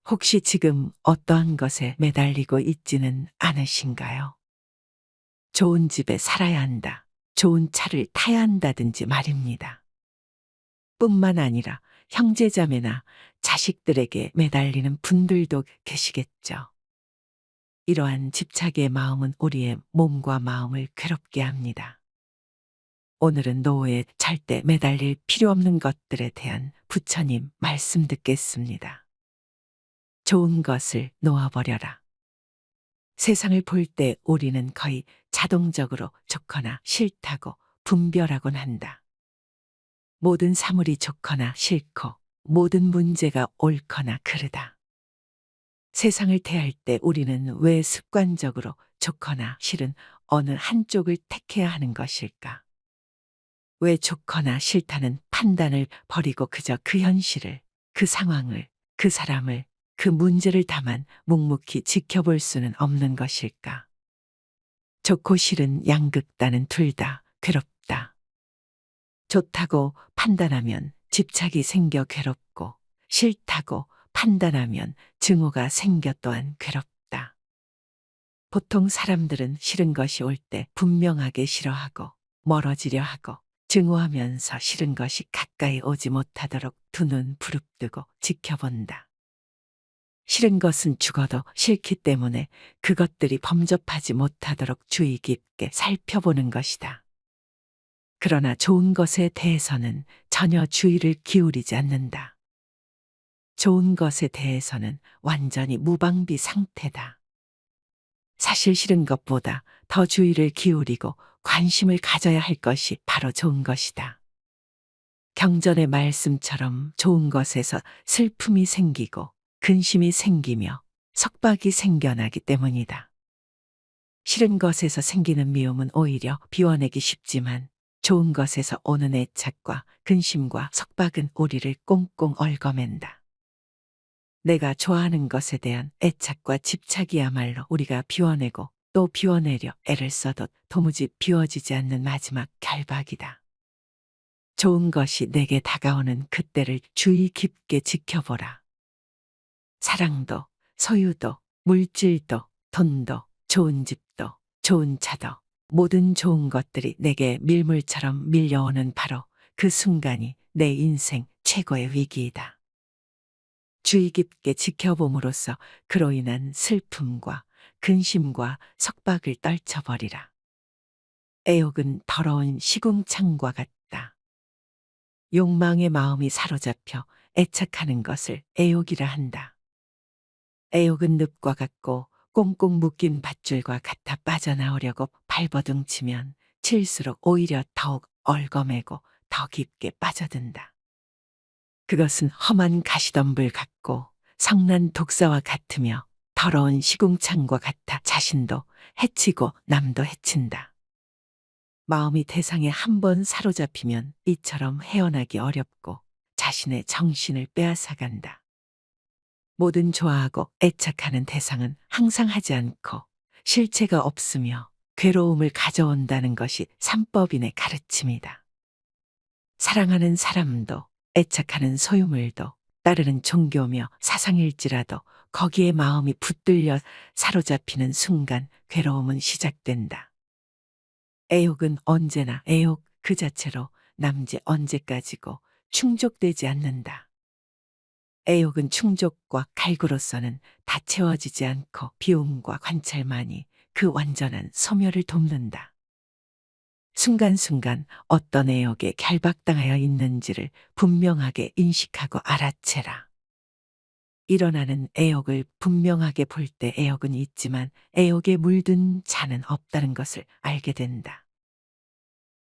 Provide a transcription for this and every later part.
혹시 지금 어떠한 것에 매달리고 있지는 않으신가요? 좋은 집에 살아야 한다. 좋은 차를 타야 한다든지 말입니다. 뿐만 아니라 형제자매나 자식들에게 매달리는 분들도 계시겠죠. 이러한 집착의 마음은 우리의 몸과 마음을 괴롭게 합니다. 오늘은 노후에 절대 매달릴 필요 없는 것들에 대한 부처님 말씀 듣겠습니다. 좋은 것을 놓아버려라. 세상을 볼 때 우리는 거의 자동적으로 좋거나 싫다고 분별하곤 한다. 모든 사물이 좋거나 싫고 모든 문제가 옳거나 그르다. 세상을 대할 때 우리는 왜 습관적으로 좋거나 싫은 어느 한쪽을 택해야 하는 것일까? 왜 좋거나 싫다는 판단을 버리고 그저 그 현실을, 그 상황을, 그 사람을, 그 문제를 다만 묵묵히 지켜볼 수는 없는 것일까? 좋고 싫은 양극단은 둘 다 괴롭다. 좋다고 판단하면 집착이 생겨 괴롭고 싫다고 판단하면 증오가 생겨 또한 괴롭다. 보통 사람들은 싫은 것이 올 때 분명하게 싫어하고 멀어지려 하고 증오하면서 싫은 것이 가까이 오지 못하도록 두 눈 부릅뜨고 지켜본다. 싫은 것은 죽어도 싫기 때문에 그것들이 범접하지 못하도록 주의 깊게 살펴보는 것이다. 그러나 좋은 것에 대해서는 전혀 주의를 기울이지 않는다. 좋은 것에 대해서는 완전히 무방비 상태다. 사실 싫은 것보다 더 주의를 기울이고 관심을 가져야 할 것이 바로 좋은 것이다. 경전의 말씀처럼 좋은 것에서 슬픔이 생기고 근심이 생기며 석박이 생겨나기 때문이다. 싫은 것에서 생기는 미움은 오히려 비워내기 쉽지만 좋은 것에서 오는 애착과 근심과 석박은 우리를 꽁꽁 얽어맨다. 내가 좋아하는 것에 대한 애착과 집착이야말로 우리가 비워내고 또 비워내려 애를 써도 도무지 비워지지 않는 마지막 결박이다. 좋은 것이 내게 다가오는 그때를 주의 깊게 지켜보라. 사랑도, 소유도, 물질도, 돈도, 좋은 집도, 좋은 차도, 모든 좋은 것들이 내게 밀물처럼 밀려오는 바로 그 순간이 내 인생 최고의 위기이다. 주의 깊게 지켜봄으로써 그로 인한 슬픔과 근심과 석박을 떨쳐버리라. 애욕은 더러운 시궁창과 같다. 욕망의 마음이 사로잡혀 애착하는 것을 애욕이라 한다. 애욕은 늪과 같고 꽁꽁 묶인 밧줄과 같아 빠져나오려고 발버둥치면 칠수록 오히려 더욱 얽어매고 더 깊게 빠져든다. 그것은 험한 가시덤불 같고 성난 독사와 같으며 더러운 시궁창과 같아 자신도 해치고 남도 해친다. 마음이 대상에 한 번 사로잡히면 이처럼 헤어나기 어렵고 자신의 정신을 빼앗아간다. 모든 좋아하고 애착하는 대상은 항상 하지 않고 실체가 없으며 괴로움을 가져온다는 것이 삼법인의 가르침이다. 사랑하는 사람도 애착하는 소유물도 따르는 종교며 사상일지라도 거기에 마음이 붙들려 사로잡히는 순간 괴로움은 시작된다. 애욕은 언제나 애욕 그 자체로 남지 언제까지고 충족되지 않는다. 애욕은 충족과 갈구로서는 다 채워지지 않고 비움과 관찰만이 그 완전한 소멸을 돕는다. 순간순간 어떤 애욕에 결박당하여 있는지를 분명하게 인식하고 알아채라. 일어나는 애욕을 분명하게 볼 때 애욕은 있지만 애욕에 물든 자는 없다는 것을 알게 된다.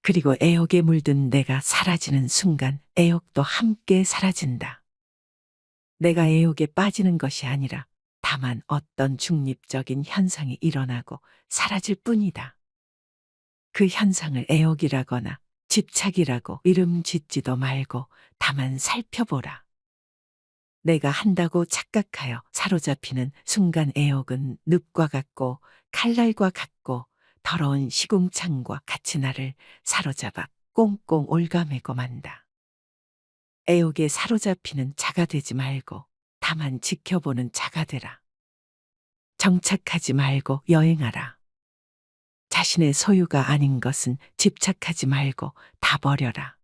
그리고 애욕에 물든 내가 사라지는 순간 애욕도 함께 사라진다. 내가 애욕에 빠지는 것이 아니라 다만 어떤 중립적인 현상이 일어나고 사라질 뿐이다. 그 현상을 애욕이라거나 집착이라고 이름 짓지도 말고 다만 살펴보라. 내가 한다고 착각하여 사로잡히는 순간 애욕은 늪과 같고 칼날과 같고 더러운 시궁창과 같이 나를 사로잡아 꽁꽁 올가매고 만다. 애욕에 사로잡히는 자가 되지 말고 다만 지켜보는 자가 되라. 정착하지 말고 여행하라. 자신의 소유가 아닌 것은 집착하지 말고 다 버려라.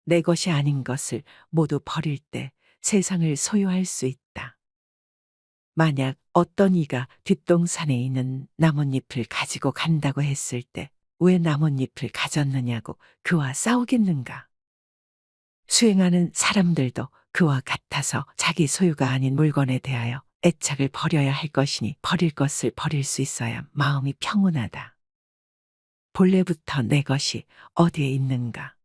내 것이 아닌 것을 모두 버릴 때 세상을 소유할 수 있다. 만약 어떤 이가 뒷동산에 있는 나뭇잎을 가지고 간다고 했을 때 왜 나뭇잎을 가졌느냐고 그와 싸우겠는가? 수행하는 사람들도 그와 같아서 자기 소유가 아닌 물건에 대하여 애착을 버려야 할 것이니 버릴 것을 버릴 수 있어야 마음이 평온하다. 본래부터 내 것이 어디에 있는가?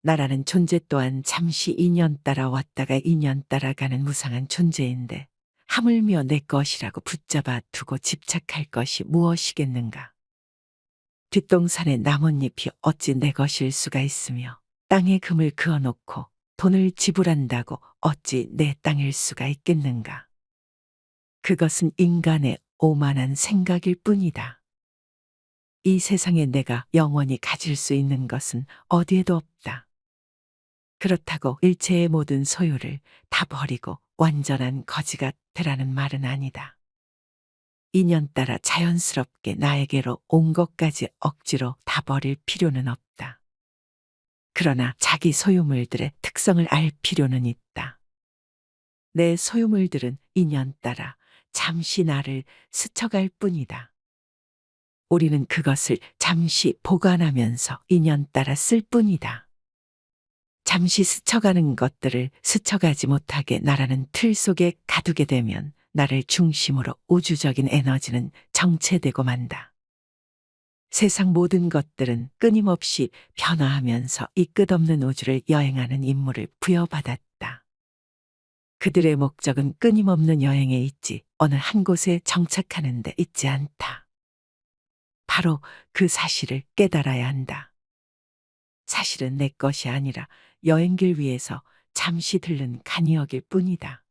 나라는 존재 또한 잠시 인연 따라 왔다가 인연 따라 가는 무상한 존재인데 하물며 내 것이라고 붙잡아 두고 집착할 것이 무엇이겠는가? 뒷동산의 나뭇잎이 어찌 내 것일 수가 있으며 땅에 금을 그어놓고 돈을 지불한다고 어찌 내 땅일 수가 있겠는가? 그것은 인간의 오만한 생각일 뿐이다. 이 세상에 내가 영원히 가질 수 있는 것은 어디에도 없다. 그렇다고 일체의 모든 소유를 다 버리고 완전한 거지가 되라는 말은 아니다. 인연 따라 자연스럽게 나에게로 온 것까지 억지로 다 버릴 필요는 없다. 그러나 자기 소유물들의 특성을 알 필요는 있다. 내 소유물들은 인연 따라 잠시 나를 스쳐갈 뿐이다. 우리는 그것을 잠시 보관하면서 인연 따라 쓸 뿐이다. 잠시 스쳐가는 것들을 스쳐가지 못하게 나라는 틀 속에 가두게 되면 나를 중심으로 우주적인 에너지는 정체되고 만다. 세상 모든 것들은 끊임없이 변화하면서 이 끝없는 우주를 여행하는 임무를 부여받았다. 그들의 목적은 끊임없는 여행에 있지 어느 한 곳에 정착하는 데 있지 않다. 바로 그 사실을 깨달아야 한다. 사실은 내 것이 아니라 여행길 위에서 잠시 들른 간이역일 뿐이다.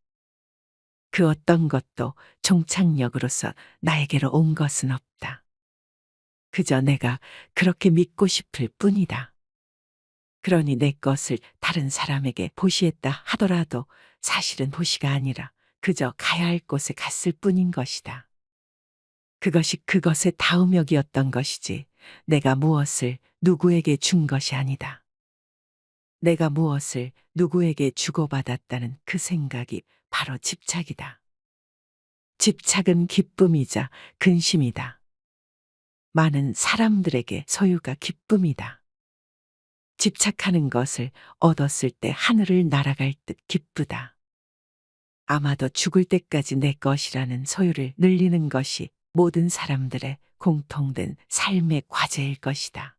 그 어떤 것도 종착역으로서 나에게로 온 것은 없다. 그저 내가 그렇게 믿고 싶을 뿐이다. 그러니 내 것을 다른 사람에게 보시했다 하더라도 사실은 보시가 아니라 그저 가야 할 곳에 갔을 뿐인 것이다. 그것이 그것의 다음역이었던 것이지 내가 무엇을 누구에게 준 것이 아니다. 내가 무엇을 누구에게 주고받았다는 그 생각이 바로 집착이다. 집착은 기쁨이자 근심이다. 많은 사람들에게 소유가 기쁨이다. 집착하는 것을 얻었을 때 하늘을 날아갈 듯 기쁘다. 아마도 죽을 때까지 내 것이라는 소유를 늘리는 것이 모든 사람들의 공통된 삶의 과제일 것이다.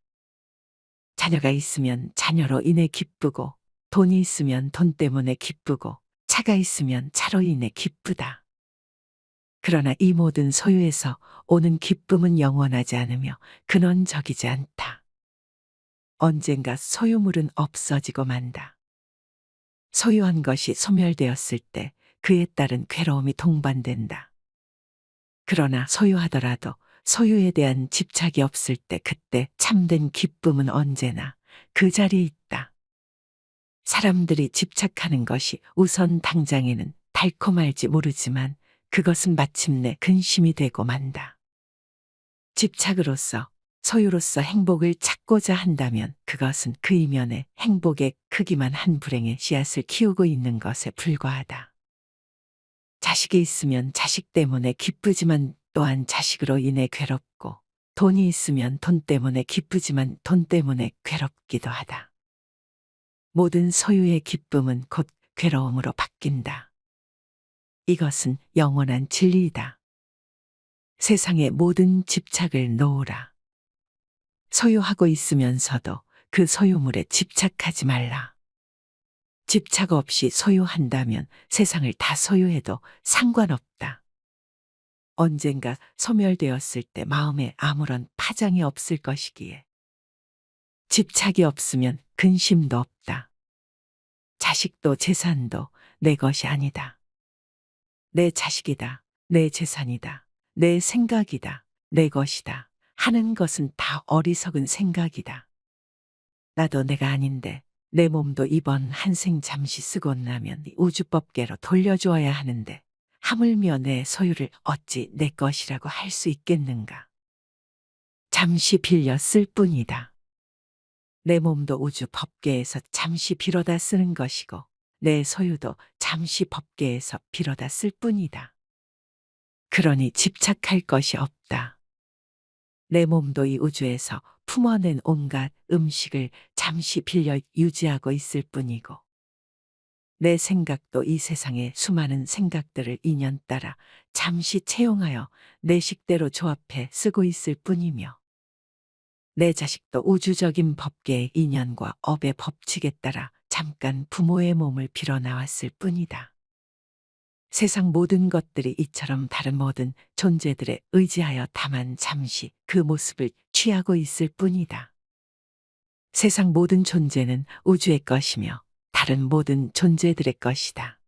자녀가 있으면 자녀로 인해 기쁘고 돈이 있으면 돈 때문에 기쁘고 차가 있으면 차로 인해 기쁘다. 그러나 이 모든 소유에서 오는 기쁨은 영원하지 않으며 근원적이지 않다. 언젠가 소유물은 없어지고 만다. 소유한 것이 소멸되었을 때 그에 따른 괴로움이 동반된다. 그러나 소유하더라도 소유에 대한 집착이 없을 때 그때 참된 기쁨은 언제나 그 자리에 있다. 사람들이 집착하는 것이 우선 당장에는 달콤할지 모르지만 그것은 마침내 근심이 되고 만다. 집착으로서 소유로서 행복을 찾고자 한다면 그것은 그 이면에 행복의 크기만 한 불행의 씨앗을 키우고 있는 것에 불과하다. 자식이 있으면 자식 때문에 기쁘지만 또한 자식으로 인해 괴롭고 돈이 있으면 돈 때문에 기쁘지만 돈 때문에 괴롭기도 하다. 모든 소유의 기쁨은 곧 괴로움으로 바뀐다. 이것은 영원한 진리이다. 세상의 모든 집착을 놓으라. 소유하고 있으면서도 그 소유물에 집착하지 말라. 집착 없이 소유한다면 세상을 다 소유해도 상관없다. 언젠가 소멸되었을 때 마음에 아무런 파장이 없을 것이기에. 집착이 없으면 근심도 없다. 자식도 재산도 내 것이 아니다. 내 자식이다, 내 재산이다, 내 생각이다, 내 것이다 하는 것은 다 어리석은 생각이다. 나도 내가 아닌데 내 몸도 이번 한 생 잠시 쓰고 나면 우주법계로 돌려주어야 하는데 하물며 내 소유를 어찌 내 것이라고 할 수 있겠는가. 잠시 빌려 쓸 뿐이다. 내 몸도 우주 법계에서 잠시 빌어다 쓰는 것이고 내 소유도 잠시 법계에서 빌어다 쓸 뿐이다. 그러니 집착할 것이 없다. 내 몸도 이 우주에서 품어낸 온갖 음식을 잠시 빌려 유지하고 있을 뿐이고 내 생각도 이 세상의 수많은 생각들을 인연 따라 잠시 채용하여 내 식대로 조합해 쓰고 있을 뿐이며 내 자식도 우주적인 법계의 인연과 업의 법칙에 따라 잠깐 부모의 몸을 빌어 나왔을 뿐이다. 세상 모든 것들이 이처럼 다른 모든 존재들에 의지하여 다만 잠시 그 모습을 취하고 있을 뿐이다. 세상 모든 존재는 우주의 것이며 다른 모든 존재들의 것이다.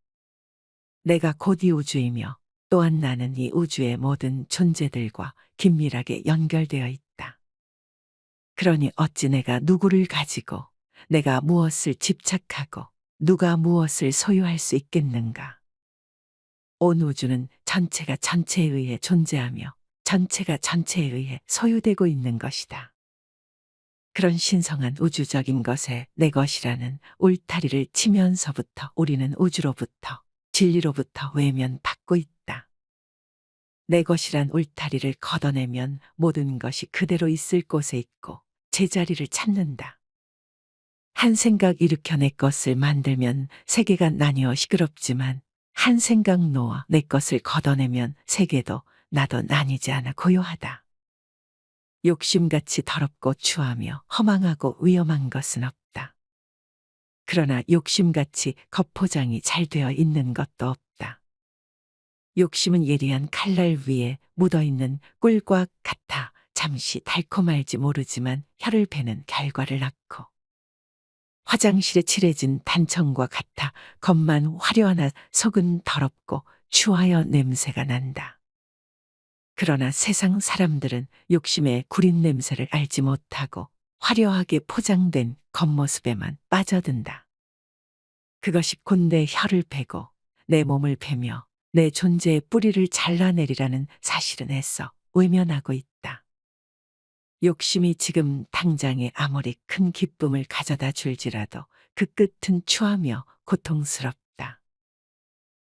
내가 곧 이 우주이며 또한 나는 이 우주의 모든 존재들과 긴밀하게 연결되어 있다. 그러니 어찌 내가 누구를 가지고 내가 무엇을 집착하고 누가 무엇을 소유할 수 있겠는가. 온 우주는 전체가 전체에 의해 존재하며 전체가 전체에 의해 소유되고 있는 것이다. 그런 신성한 우주적인 것에 내 것이라는 울타리를 치면서부터 우리는 우주로부터 진리로부터 외면받고 있다. 내 것이란 울타리를 걷어내면 모든 것이 그대로 있을 곳에 있고 제자리를 찾는다. 한 생각 일으켜 내 것을 만들면 세계가 나뉘어 시끄럽지만 한 생각 놓아 내 것을 걷어내면 세계도 나도 나뉘지 않아 고요하다. 욕심같이 더럽고 추하며 허망하고 위험한 것은 없다. 그러나 욕심같이 겉포장이 잘 되어 있는 것도 없다. 욕심은 예리한 칼날 위에 묻어있는 꿀과 같아 잠시 달콤할지 모르지만 혀를 베는 결과를 낳고 화장실에 칠해진 단청과 같아 겉만 화려하나 속은 더럽고 추하여 냄새가 난다. 그러나 세상 사람들은 욕심의 구린 냄새를 알지 못하고 화려하게 포장된 겉모습에만 빠져든다. 그것이 곧 내 혀를 베고 내 몸을 베며 내 존재의 뿌리를 잘라내리라는 사실은 애써 외면하고 있다. 욕심이 지금 당장에 아무리 큰 기쁨을 가져다 줄지라도 그 끝은 추하며 고통스럽다.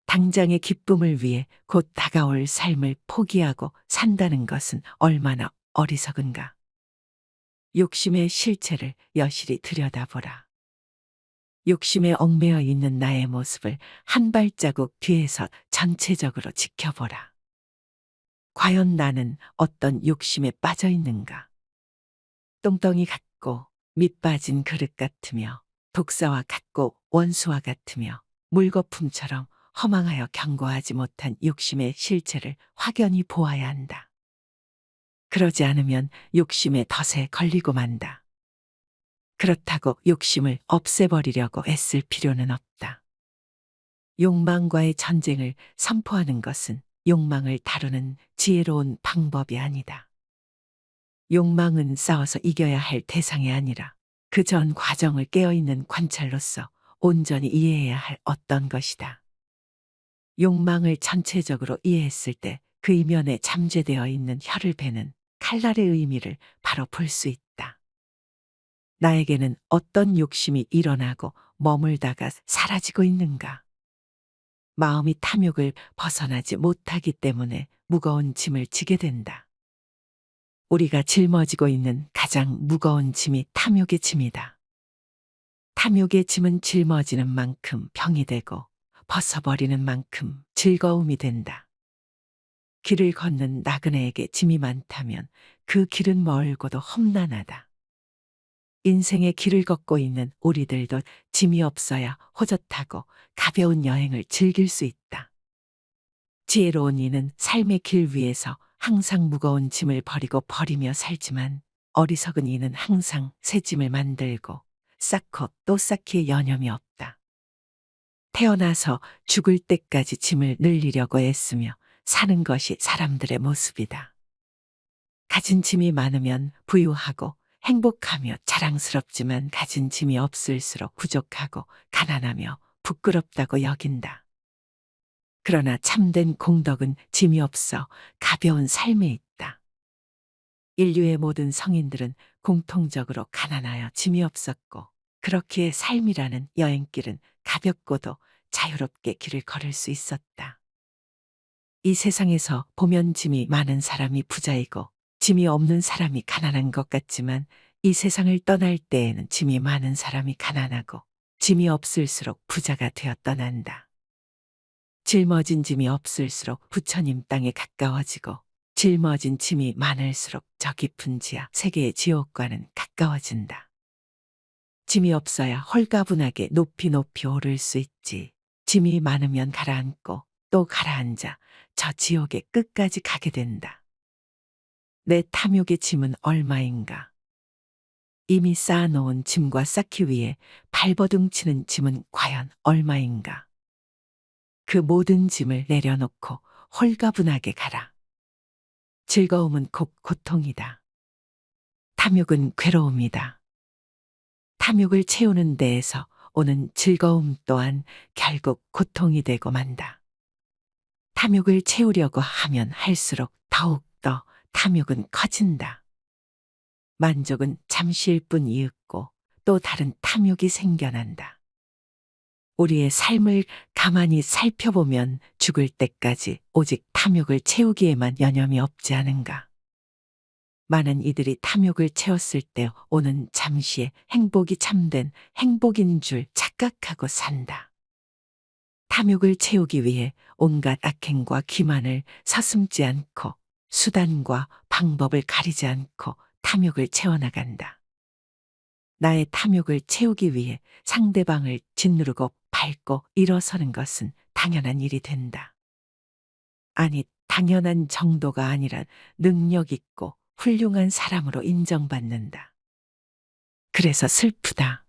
당장의 기쁨을 위해 곧 다가올 삶을 포기하고 산다는 것은 얼마나 어리석은가. 욕심의 실체를 여실히 들여다보라. 욕심에 얽매여 있는 나의 모습을 한 발자국 뒤에서 전체적으로 지켜보라. 과연 나는 어떤 욕심에 빠져 있는가? 똥덩이 같고 밑 빠진 그릇 같으며 독사와 같고 원수와 같으며 물거품처럼 허망하여 견고하지 못한 욕심의 실체를 확연히 보아야 한다. 그러지 않으면 욕심의 덫에 걸리고 만다. 그렇다고 욕심을 없애버리려고 애쓸 필요는 없다. 욕망과의 전쟁을 선포하는 것은 욕망을 다루는 지혜로운 방법이 아니다. 욕망은 싸워서 이겨야 할 대상이 아니라 그 전 과정을 깨어있는 관찰로서 온전히 이해해야 할 어떤 것이다. 욕망을 전체적으로 이해했을 때 그 이면에 잠재되어 있는 혀를 베는 칼날의 의미를 바로 볼 수 있다. 나에게는 어떤 욕심이 일어나고 머물다가 사라지고 있는가? 마음이 탐욕을 벗어나지 못하기 때문에 무거운 짐을 지게 된다. 우리가 짊어지고 있는 가장 무거운 짐이 탐욕의 짐이다. 탐욕의 짐은 짊어지는 만큼 병이 되고 벗어버리는 만큼 즐거움이 된다. 길을 걷는 나그네에게 짐이 많다면 그 길은 멀고도 험난하다. 인생의 길을 걷고 있는 우리들도 짐이 없어야 호젓하고 가벼운 여행을 즐길 수 있다. 지혜로운 이는 삶의 길 위에서 항상 무거운 짐을 버리며 살지만 어리석은 이는 항상 새 짐을 만들고 쌓고 또 쌓기에 여념이 없다. 태어나서 죽을 때까지 짐을 늘리려고 애쓰며 사는 것이 사람들의 모습이다. 가진 짐이 많으면 부유하고 행복하며 자랑스럽지만 가진 짐이 없을수록 부족하고 가난하며 부끄럽다고 여긴다. 그러나 참된 공덕은 짐이 없어 가벼운 삶에 있다. 인류의 모든 성인들은 공통적으로 가난하여 짐이 없었고, 그렇기에 삶이라는 여행길은 가볍고도 자유롭게 길을 걸을 수 있었다. 이 세상에서 보면 짐이 많은 사람이 부자이고 짐이 없는 사람이 가난한 것 같지만, 이 세상을 떠날 때에는 짐이 많은 사람이 가난하고 짐이 없을수록 부자가 되어 떠난다. 짊어진 짐이 없을수록 부처님 땅에 가까워지고, 짊어진 짐이 많을수록 저 깊은 지하 세계의 지옥과는 가까워진다. 짐이 없어야 홀가분하게 높이 높이 오를 수 있지. 짐이 많으면 가라앉고 또 가라앉아 저 지옥의 끝까지 가게 된다. 내 탐욕의 짐은 얼마인가? 이미 쌓아놓은 짐과 쌓기 위해 발버둥 치는 짐은 과연 얼마인가? 그 모든 짐을 내려놓고 홀가분하게 가라. 즐거움은 곧 고통이다. 탐욕은 괴로움이다. 탐욕을 채우는 데에서 오는 즐거움 또한 결국 고통이 되고 만다. 탐욕을 채우려고 하면 할수록 더욱더 탐욕은 커진다. 만족은 잠시일 뿐 이윽고 또 다른 탐욕이 생겨난다. 우리의 삶을 가만히 살펴보면 죽을 때까지 오직 탐욕을 채우기에만 여념이 없지 않은가. 많은 이들이 탐욕을 채웠을 때 오는 잠시의 행복이 참된 행복인 줄 착각하고 산다. 탐욕을 채우기 위해 온갖 악행과 기만을 서슴지 않고 수단과 방법을 가리지 않고 탐욕을 채워나간다. 나의 탐욕을 채우기 위해 상대방을 짓누르고 밟고 일어서는 것은 당연한 일이 된다. 아니, 당연한 정도가 아니라 능력 있고 훌륭한 사람으로 인정받는다. 그래서 슬프다.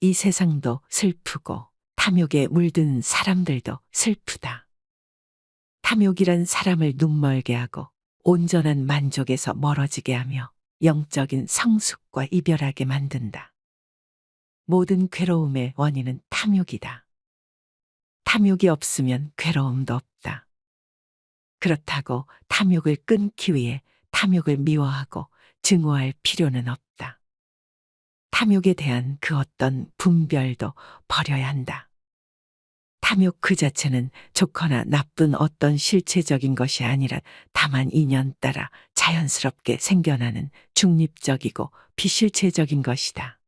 이 세상도 슬프고 탐욕에 물든 사람들도 슬프다. 탐욕이란 사람을 눈멀게 하고 온전한 만족에서 멀어지게 하며 영적인 성숙과 이별하게 만든다. 모든 괴로움의 원인은 탐욕이다. 탐욕이 없으면 괴로움도 없다. 그렇다고 탐욕을 끊기 위해 탐욕을 미워하고 증오할 필요는 없다. 탐욕에 대한 그 어떤 분별도 버려야 한다. 탐욕 그 자체는 좋거나 나쁜 어떤 실체적인 것이 아니라 다만 인연 따라 자연스럽게 생겨나는 중립적이고 비실체적인 것이다.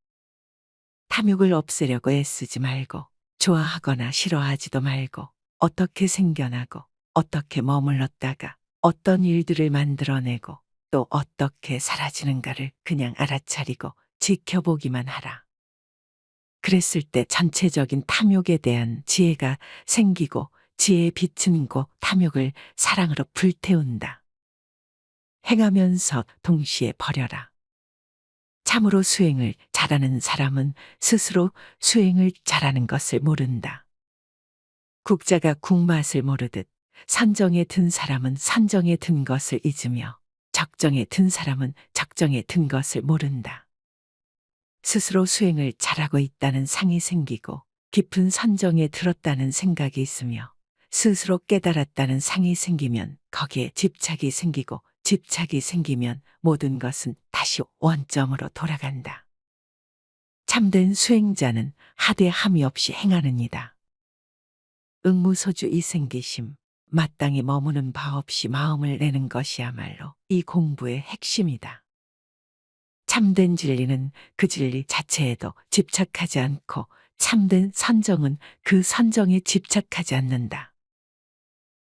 탐욕을 없애려고 애쓰지 말고 좋아하거나 싫어하지도 말고 어떻게 생겨나고 어떻게 머물렀다가 어떤 일들을 만들어내고 또 어떻게 사라지는가를 그냥 알아차리고 지켜보기만 하라. 그랬을 때 전체적인 탐욕에 대한 지혜가 생기고 지혜의 빛은 곧 탐욕을 사랑으로 불태운다. 행하면서 동시에 버려라. 참으로 수행을 잘하는 사람은 스스로 수행을 잘하는 것을 모른다. 국자가 국맛을 모르듯 선정에 든 사람은 선정에 든 것을 잊으며 적정에 든 사람은 적정에 든 것을 모른다. 스스로 수행을 잘하고 있다는 상이 생기고 깊은 선정에 들었다는 생각이 있으며 스스로 깨달았다는 상이 생기면 거기에 집착이 생기고 집착이 생기면 모든 것은 다시 원점으로 돌아간다. 참된 수행자는 하되 함이 없이 행하느니라. 응무소주 이생기심, 마땅히 머무는 바 없이 마음을 내는 것이야말로 이 공부의 핵심이다. 참된 진리는 그 진리 자체에도 집착하지 않고 참된 선정은 그 선정에 집착하지 않는다.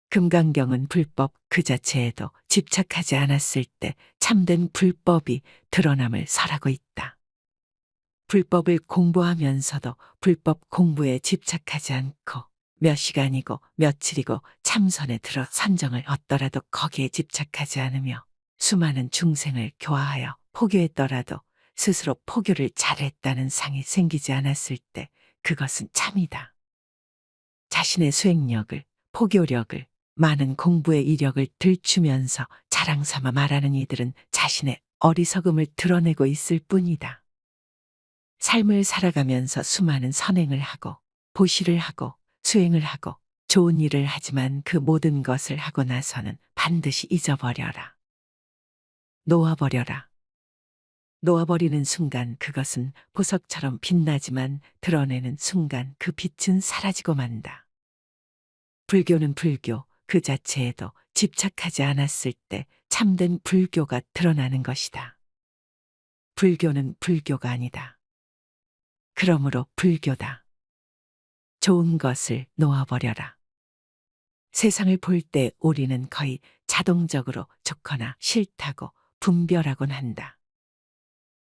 금강경은 불법 그 자체에도 집착하지 않았을 때 참된 불법이 드러남을 설하고 있다. 불법을 공부하면서도 불법 공부에 집착하지 않고 몇 시간이고 며칠이고 참선에 들어 선정을 얻더라도 거기에 집착하지 않으며 수많은 중생을 교화하여 포교했더라도 스스로 포교를 잘했다는 상이 생기지 않았을 때 그것은 참이다. 자신의 수행력을, 포교력을, 많은 공부의 이력을 들추면서 자랑삼아 말하는 이들은 자신의 어리석음을 드러내고 있을 뿐이다. 삶을 살아가면서 수많은 선행을 하고 보시를 하고 수행을 하고 좋은 일을 하지만 그 모든 것을 하고 나서는 반드시 잊어버려라. 놓아버려라. 놓아버리는 순간 그것은 보석처럼 빛나지만 드러내는 순간 그 빛은 사라지고 만다. 불교는 불교 그 자체에도 집착하지 않았을 때 참된 불교가 드러나는 것이다. 불교는 불교가 아니다. 그러므로 불교다. 좋은 것을 놓아버려라. 세상을 볼 때 우리는 거의 자동적으로 좋거나 싫다고 분별하곤 한다.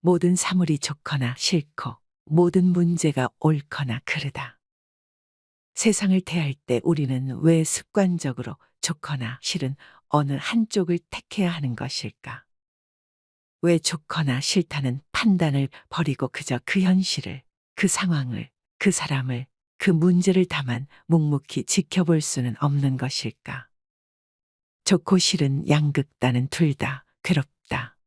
모든 사물이 좋거나 싫고 모든 문제가 옳거나 그르다. 세상을 대할 때 우리는 왜 습관적으로 좋거나 싫은 어느 한쪽을 택해야 하는 것일까? 왜 좋거나 싫다는 판단을 버리고 그저 그 현실을, 그 상황을, 그 사람을, 그 문제를 다만 묵묵히 지켜볼 수는 없는 것일까? 좋고 싫은 양극단은 둘 다 괴롭다.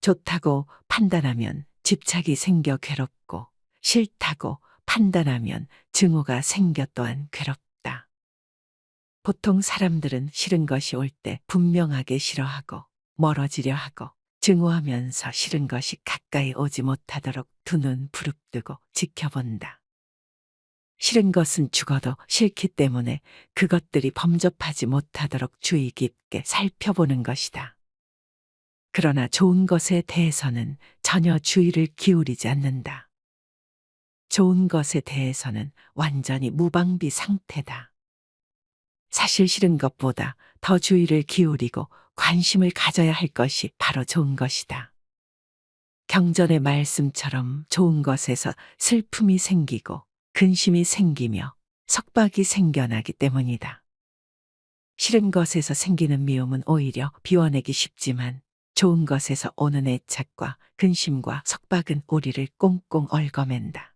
좋다고 판단하면 집착이 생겨 괴롭고 싫다고 판단하면 증오가 생겨 또한 괴롭다. 보통 사람들은 싫은 것이 올 때 분명하게 싫어하고 멀어지려 하고 증오하면서 싫은 것이 가까이 오지 못하도록 두 눈 부릅뜨고 지켜본다. 싫은 것은 죽어도 싫기 때문에 그것들이 범접하지 못하도록 주의 깊게 살펴보는 것이다. 그러나 좋은 것에 대해서는 전혀 주의를 기울이지 않는다. 좋은 것에 대해서는 완전히 무방비 상태다. 사실 싫은 것보다 더 주의를 기울이고 관심을 가져야 할 것이 바로 좋은 것이다. 경전의 말씀처럼 좋은 것에서 슬픔이 생기고 근심이 생기며 석박이 생겨나기 때문이다. 싫은 것에서 생기는 미움은 오히려 비워내기 쉽지만 좋은 것에서 오는 애착과 근심과 석박은 우리를 꽁꽁 얽어맨다.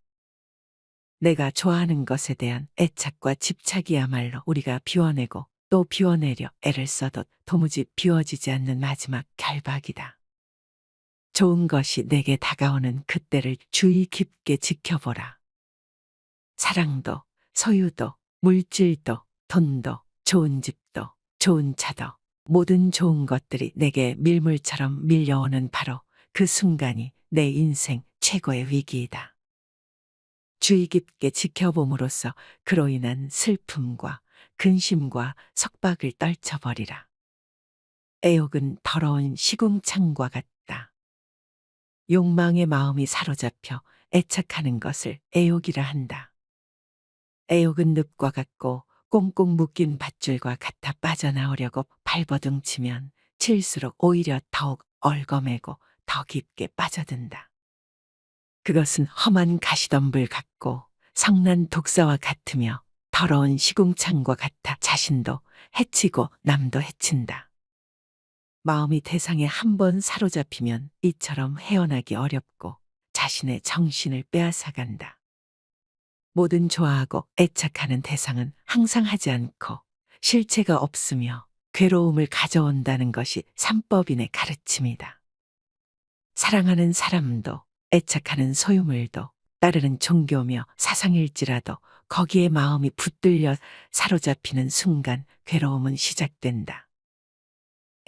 내가 좋아하는 것에 대한 애착과 집착이야말로 우리가 비워내고 또 비워내려 애를 써도 도무지 비워지지 않는 마지막 결박이다. 좋은 것이 내게 다가오는 그때를 주의 깊게 지켜보라. 사랑도, 소유도, 물질도, 돈도, 좋은 집도, 좋은 차도, 모든 좋은 것들이 내게 밀물처럼 밀려오는 바로 그 순간이 내 인생 최고의 위기이다. 주의 깊게 지켜봄으로써 그로 인한 슬픔과 근심과 석박을 떨쳐버리라. 애욕은 더러운 시궁창과 같다. 욕망의 마음이 사로잡혀 애착하는 것을 애욕이라 한다. 애욕은 늪과 같고 꽁꽁 묶인 밧줄과 같아 빠져나오려고 발버둥치면 칠수록 오히려 더욱 얽어매고 더 깊게 빠져든다. 그것은 험한 가시덤불 같고 성난 독사와 같으며 더러운 시궁창과 같아 자신도 해치고 남도 해친다. 마음이 대상에 한 번 사로잡히면 이처럼 헤어나기 어렵고 자신의 정신을 빼앗아간다. 모든 좋아하고 애착하는 대상은 항상 하지 않고 실체가 없으며 괴로움을 가져온다는 것이 삼법인의 가르침이다. 사랑하는 사람도 애착하는 소유물도 따르는 종교며 사상일지라도 거기에 마음이 붙들려 사로잡히는 순간 괴로움은 시작된다.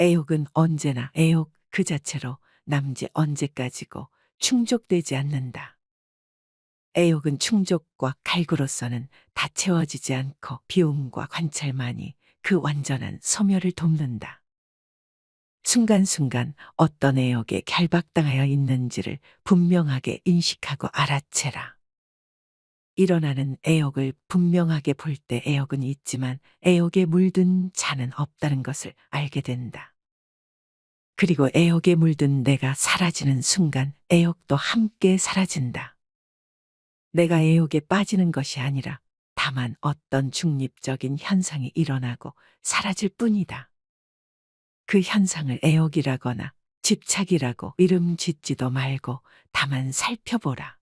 애욕은 언제나 애욕 그 자체로 남지 언제까지고 충족되지 않는다. 애욕은 충족과 갈구로서는 다 채워지지 않고 비움과 관찰만이 그 완전한 소멸을 돕는다. 순간순간 어떤 애욕에 결박당하여 있는지를 분명하게 인식하고 알아채라. 일어나는 애욕을 분명하게 볼 때 애욕은 있지만 애욕에 물든 자는 없다는 것을 알게 된다. 그리고 애욕에 물든 내가 사라지는 순간 애욕도 함께 사라진다. 내가 애욕에 빠지는 것이 아니라 다만 어떤 중립적인 현상이 일어나고 사라질 뿐이다. 그 현상을 애욕이라거나 집착이라고 이름 짓지도 말고 다만 살펴보라.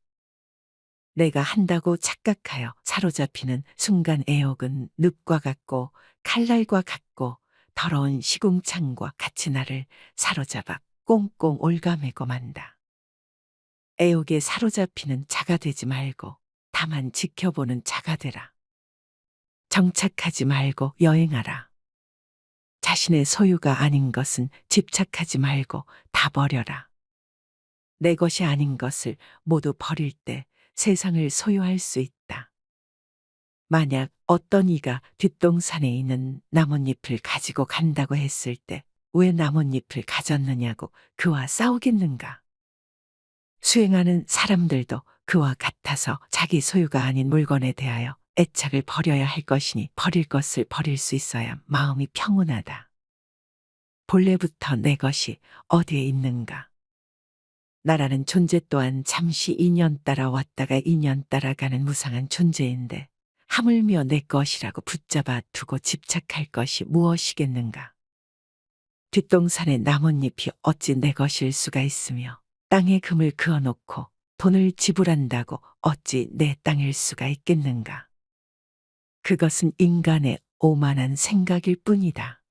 내가 한다고 착각하여 사로잡히는 순간 애욕은 늪과 같고 칼날과 같고 더러운 시궁창과 같이 나를 사로잡아 꽁꽁 올가매고 만다. 애욕에 사로잡히는 자가 되지 말고 다만 지켜보는 자가 되라. 정착하지 말고 여행하라. 자신의 소유가 아닌 것은 집착하지 말고 다 버려라. 내 것이 아닌 것을 모두 버릴 때 세상을 소유할 수 있다. 만약 어떤 이가 뒷동산에 있는 나뭇잎을 가지고 간다고 했을 때 왜 나뭇잎을 가졌느냐고 그와 싸우겠는가? 수행하는 사람들도 그와 같아서 자기 소유가 아닌 물건에 대하여 애착을 버려야 할 것이니 버릴 것을 버릴 수 있어야 마음이 평온하다. 본래부터 내 것이 어디에 있는가? 나라는 존재 또한 잠시 인연 따라 왔다가 인연 따라 가는 무상한 존재인데 하물며 내 것이라고 붙잡아 두고 집착할 것이 무엇이겠는가? 뒷동산의 나뭇잎이 어찌 내 것일 수가 있으며 땅에 금을 그어놓고 돈을 지불한다고 어찌 내 땅일 수가 있겠는가? 그것은 인간의 오만한 생각일 뿐이다.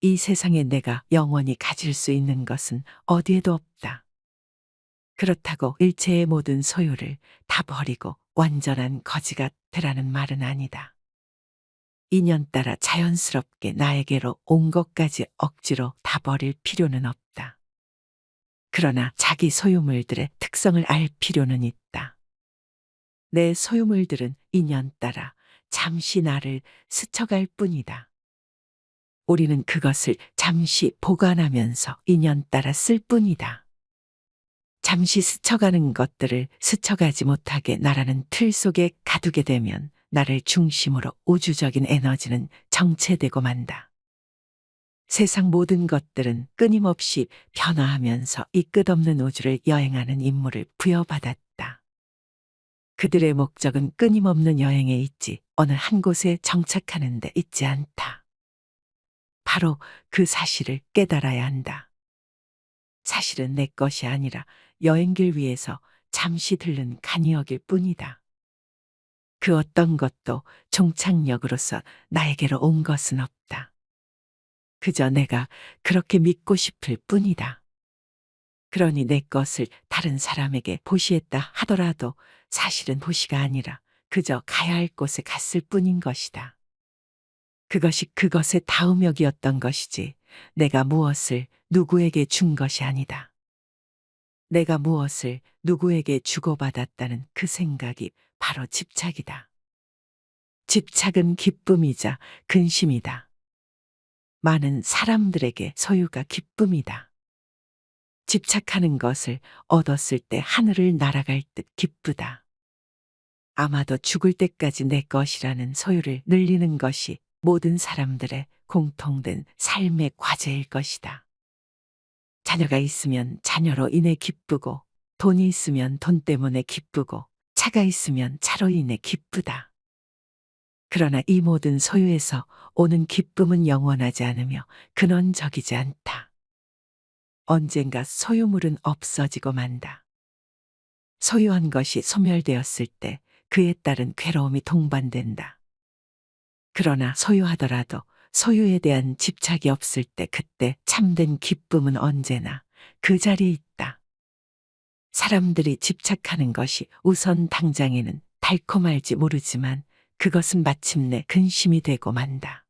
이 세상에 내가 영원히 가질 수 있는 것은 어디에도 없다. 그렇다고 일체의 모든 소유를 다 버리고 완전한 거지가 되라는 말은 아니다. 인연 따라 자연스럽게 나에게로 온 것까지 억지로 다 버릴 필요는 없다. 그러나 자기 소유물들의 특성을 알 필요는 있다. 내 소유물들은 인연 따라 잠시 나를 스쳐갈 뿐이다. 우리는 그것을 잠시 보관하면서 인연 따라 쓸 뿐이다. 잠시 스쳐가는 것들을 스쳐가지 못하게 나라는 틀 속에 가두게 되면 나를 중심으로 우주적인 에너지는 정체되고 만다. 세상 모든 것들은 끊임없이 변화하면서 이 끝없는 우주를 여행하는 임무를 부여받았다. 그들의 목적은 끊임없는 여행에 있지 어느 한 곳에 정착하는 데 있지 않다. 바로 그 사실을 깨달아야 한다. 사실은 내 것이 아니라 여행길 위에서 잠시 들른 간이역일 뿐이다. 그 어떤 것도 종착역으로서 나에게로 온 것은 없다. 그저 내가 그렇게 믿고 싶을 뿐이다. 그러니 내 것을 다른 사람에게 보시했다 하더라도 사실은 보시가 아니라 그저 가야 할 곳에 갔을 뿐인 것이다. 그것이 그것의 다음역이었던 것이지 내가 무엇을 누구에게 준 것이 아니다. 내가 무엇을 누구에게 주고받았다는 그 생각이 바로 집착이다. 집착은 기쁨이자 근심이다. 많은 사람들에게 소유가 기쁨이다. 집착하는 것을 얻었을 때 하늘을 날아갈 듯 기쁘다. 아마도 죽을 때까지 내 것이라는 소유를 늘리는 것이 모든 사람들의 공통된 삶의 과제일 것이다. 자녀가 있으면 자녀로 인해 기쁘고, 돈이 있으면 돈 때문에 기쁘고, 차가 있으면 차로 인해 기쁘다. 그러나 이 모든 소유에서 오는 기쁨은 영원하지 않으며 근원적이지 않다. 언젠가 소유물은 없어지고 만다. 소유한 것이 소멸되었을 때 그에 따른 괴로움이 동반된다. 그러나 소유하더라도 소유에 대한 집착이 없을 때 그때 참된 기쁨은 언제나 그 자리에 있다. 사람들이 집착하는 것이 우선 당장에는 달콤할지 모르지만 그것은 마침내 근심이 되고 만다.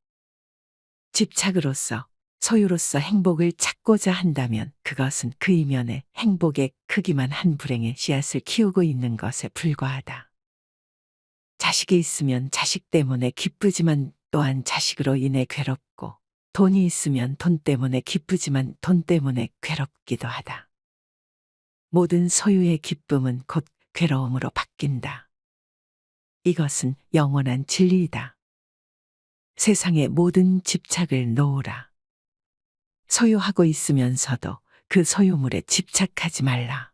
집착으로서 소유로서 행복을 찾고자 한다면 그것은 그 이면에 행복의 크기만 한 불행의 씨앗을 키우고 있는 것에 불과하다. 자식이 있으면 자식 때문에 기쁘지만 또한 자식으로 인해 괴롭고, 돈이 있으면 돈 때문에 기쁘지만 돈 때문에 괴롭기도 하다. 모든 소유의 기쁨은 곧 괴로움으로 바뀐다. 이것은 영원한 진리이다. 세상의 모든 집착을 놓으라. 소유하고 있으면서도 그 소유물에 집착하지 말라.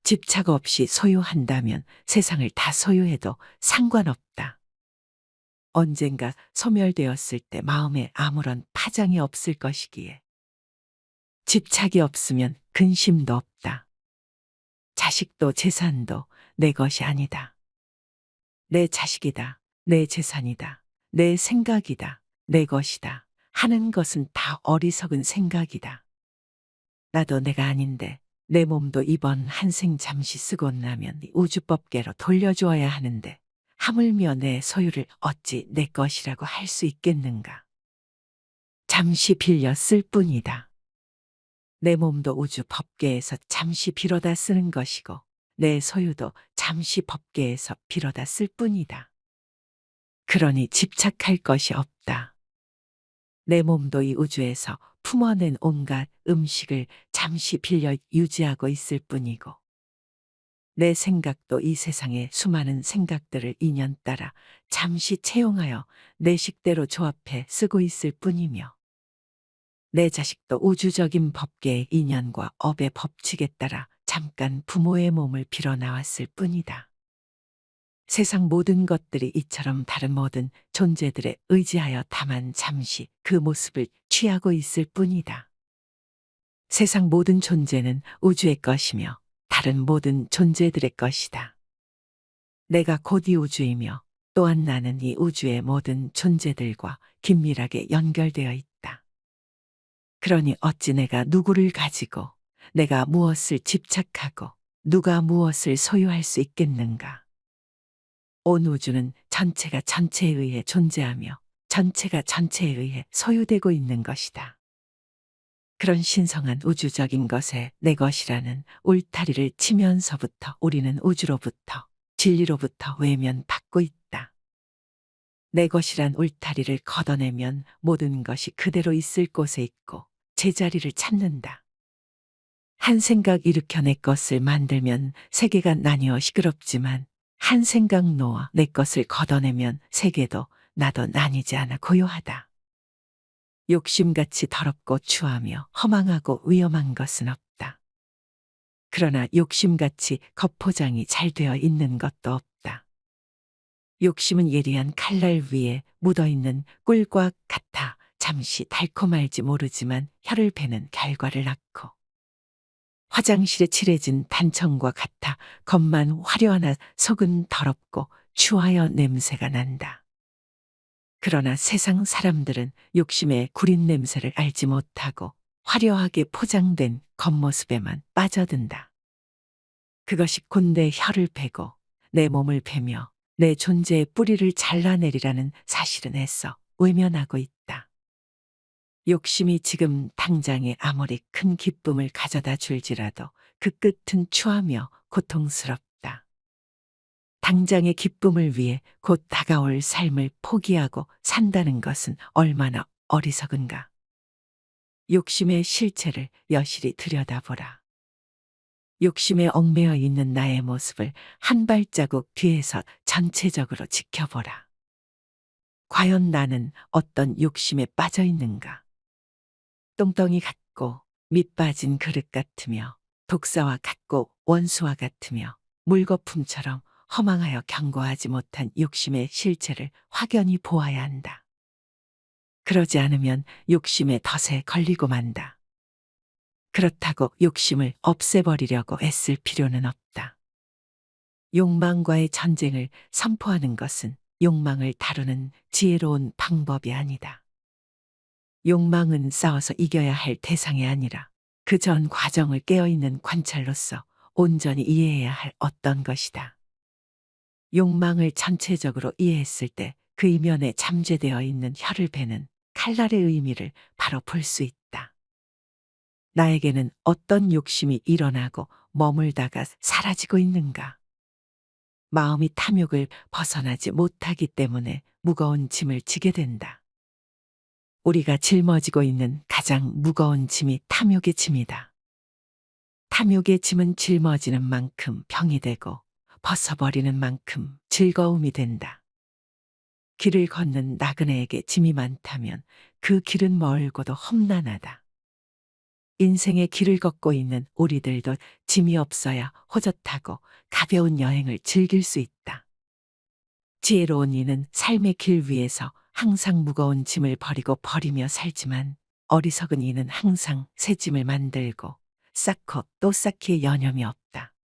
집착 없이 소유한다면 세상을 다 소유해도 상관없다. 언젠가 소멸되었을 때 마음에 아무런 파장이 없을 것이기에. 집착이 없으면 근심도 없다. 자식도 재산도 내 것이 아니다. 내 자식이다, 내 재산이다, 내 생각이다, 내 것이다 하는 것은 다 어리석은 생각이다. 나도 내가 아닌데 내 몸도 이번 한생 잠시 쓰고 나면 우주법계로 돌려주어야 하는데 하물며 내 소유를 어찌 내 것이라고 할 수 있겠는가. 잠시 빌려 쓸 뿐이다. 내 몸도 우주 법계에서 잠시 빌어다 쓰는 것이고 내 소유도 잠시 법계에서 빌어다 쓸 뿐이다. 그러니 집착할 것이 없다. 내 몸도 이 우주에서 품어낸 온갖 음식을 잠시 빌려 유지하고 있을 뿐이고 내 생각도 이 세상의 수많은 생각들을 인연 따라 잠시 채용하여 내 식대로 조합해 쓰고 있을 뿐이며 내 자식도 우주적인 법계의 인연과 업의 법칙에 따라 잠깐 부모의 몸을 빌어 나왔을 뿐이다. 세상 모든 것들이 이처럼 다른 모든 존재들에 의지하여 다만 잠시 그 모습을 취하고 있을 뿐이다. 세상 모든 존재는 우주의 것이며 다른 모든 존재들의 것이다. 내가 곧 이 우주이며 또한 나는 이 우주의 모든 존재들과 긴밀하게 연결되어 있다. 그러니 어찌 내가 누구를 가지고 내가 무엇을 집착하고 누가 무엇을 소유할 수 있겠는가. 온 우주는 전체가 전체에 의해 존재하며 전체가 전체에 의해 소유되고 있는 것이다. 그런 신성한 우주적인 것에 내 것이라는 울타리를 치면서부터 우리는 우주로부터 진리로부터 외면받고 있다. 내 것이란 울타리를 걷어내면 모든 것이 그대로 있을 곳에 있고 제자리를 찾는다. 한 생각 일으켜 내 것을 만들면 세계가 나뉘어 시끄럽지만 한 생각 놓아 내 것을 걷어내면 세계도 나도 나뉘지 않아 고요하다. 욕심같이 더럽고 추하며 허망하고 위험한 것은 없다. 그러나 욕심같이 겉포장이 잘 되어 있는 것도 없다. 욕심은 예리한 칼날 위에 묻어있는 꿀과 같아 잠시 달콤할지 모르지만 혀를 베는 결과를 낳고 화장실에 칠해진 단청과 같아 겉만 화려하나 속은 더럽고 추하여 냄새가 난다. 그러나 세상 사람들은 욕심의 구린 냄새를 알지 못하고 화려하게 포장된 겉모습에만 빠져든다. 그것이 곧 내 혀를 베고 내 몸을 베며 내 존재의 뿌리를 잘라내리라는 사실은 애써 외면하고 있다. 욕심이 지금 당장에 아무리 큰 기쁨을 가져다 줄지라도 그 끝은 추하며 고통스럽다. 당장의 기쁨을 위해 곧 다가올 삶을 포기하고 산다는 것은 얼마나 어리석은가. 욕심의 실체를 여실히 들여다보라. 욕심에 얽매여 있는 나의 모습을 한 발자국 뒤에서 전체적으로 지켜보라. 과연 나는 어떤 욕심에 빠져 있는가? 똥덩이 같고 밑 빠진 그릇 같으며 독사와 같고 원수와 같으며 물거품처럼 허망하여 견고하지 못한 욕심의 실체를 확연히 보아야 한다. 그러지 않으면 욕심의 덫에 걸리고 만다. 그렇다고 욕심을 없애버리려고 애쓸 필요는 없다. 욕망과의 전쟁을 선포하는 것은 욕망을 다루는 지혜로운 방법이 아니다. 욕망은 싸워서 이겨야 할 대상이 아니라 그 전 과정을 깨어있는 관찰로서 온전히 이해해야 할 어떤 것이다. 욕망을 전체적으로 이해했을 때 그 이면에 잠재되어 있는 혀를 베는 칼날의 의미를 바로 볼 수 있다. 나에게는 어떤 욕심이 일어나고 머물다가 사라지고 있는가? 마음이 탐욕을 벗어나지 못하기 때문에 무거운 짐을 지게 된다. 우리가 짊어지고 있는 가장 무거운 짐이 탐욕의 짐이다. 탐욕의 짐은 짊어지는 만큼 병이 되고 벗어버리는 만큼 즐거움이 된다. 길을 걷는 나그네에게 짐이 많다면 그 길은 멀고도 험난하다. 인생의 길을 걷고 있는 우리들도 짐이 없어야 호젓하고 가벼운 여행을 즐길 수 있다. 지혜로운 이는 삶의 길 위에서 항상 무거운 짐을 버리며 살지만 어리석은 이는 항상 새 짐을 만들고 쌓고 또 쌓기에 여념이 없다.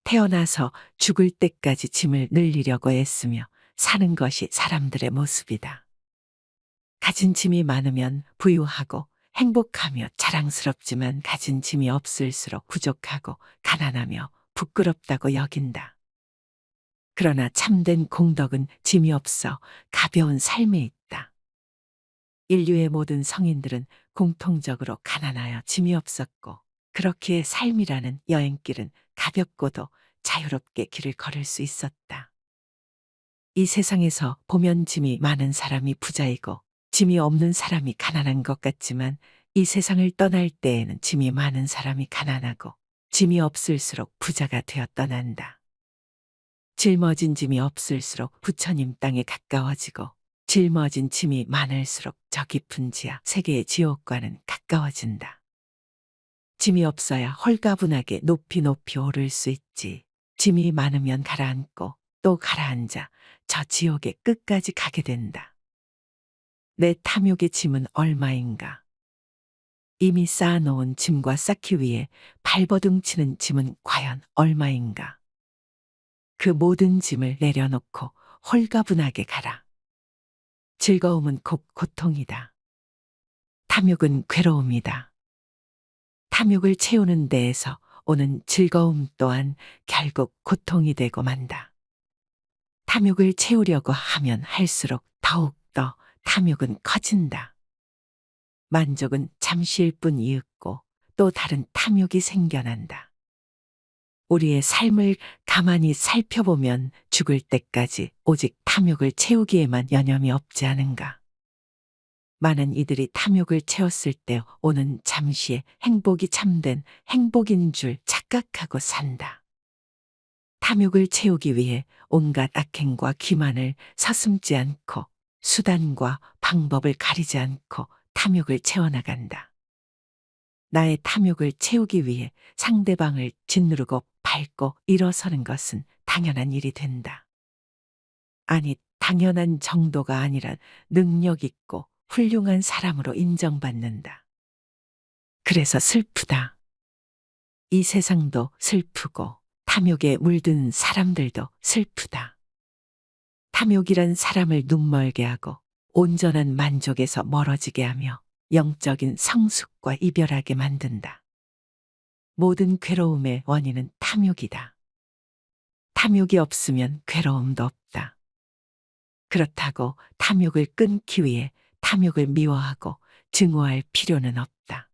태어나서 죽을 때까지 짐을 늘리려고 애쓰며 사는 것이 사람들의 모습이다. 가진 짐이 많으면 부유하고 행복하며 자랑스럽지만 가진 짐이 없을수록 부족하고 가난하며 부끄럽다고 여긴다. 그러나 참된 공덕은 짐이 없어 가벼운 삶에 있다. 인류의 모든 성인들은 공통적으로 가난하여 짐이 없었고, 그렇기에 삶이라는 여행길은 가볍고도 자유롭게 길을 걸을 수 있었다. 이 세상에서 보면 짐이 많은 사람이 부자이고 짐이 없는 사람이 가난한 것 같지만, 이 세상을 떠날 때에는 짐이 많은 사람이 가난하고 짐이 없을수록 부자가 되어 떠난다. 짊어진 짐이 없을수록 부처님 땅에 가까워지고, 짊어진 짐이 많을수록 저 깊은 지하 세계의 지옥과는 가까워진다. 짐이 없어야 홀가분하게 높이 높이 오를 수 있지. 짐이 많으면 가라앉고 또 가라앉아 저 지옥의 끝까지 가게 된다. 내 탐욕의 짐은 얼마인가? 이미 쌓아놓은 짐과 쌓기 위해 발버둥 치는 짐은 과연 얼마인가? 그 모든 짐을 내려놓고 홀가분하게 가라. 즐거움은 곧 고통이다. 탐욕은 괴로움이다. 탐욕을 채우는 데에서 오는 즐거움 또한 결국 고통이 되고 만다. 탐욕을 채우려고 하면 할수록 더욱더 탐욕은 커진다. 만족은 잠시일 뿐 이윽고 또 다른 탐욕이 생겨난다. 우리의 삶을 가만히 살펴보면 죽을 때까지 오직 탐욕을 채우기에만 여념이 없지 않은가. 많은 이들이 탐욕을 채웠을 때 오는 잠시의 행복이 참된 행복인 줄 착각하고 산다. 탐욕을 채우기 위해 온갖 악행과 기만을 서슴지 않고 수단과 방법을 가리지 않고 탐욕을 채워나간다. 나의 탐욕을 채우기 위해 상대방을 짓누르고 밟고 일어서는 것은 당연한 일이 된다. 아니, 당연한 정도가 아니라 능력 있고 훌륭한 사람으로 인정받는다. 그래서 슬프다. 이 세상도 슬프고 탐욕에 물든 사람들도 슬프다. 탐욕이란 사람을 눈멀게 하고 온전한 만족에서 멀어지게 하며 영적인 성숙과 이별하게 만든다. 모든 괴로움의 원인은 탐욕이다. 탐욕이 없으면 괴로움도 없다. 그렇다고 탐욕을 끊기 위해 탐욕을 미워하고 증오할 필요는 없다.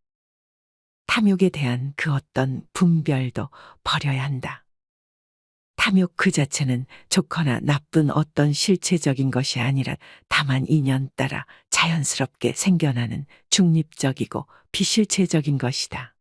탐욕에 대한 그 어떤 분별도 버려야 한다. 탐욕 그 자체는 좋거나 나쁜 어떤 실체적인 것이 아니라 다만 인연 따라 자연스럽게 생겨나는 중립적이고 비실체적인 것이다.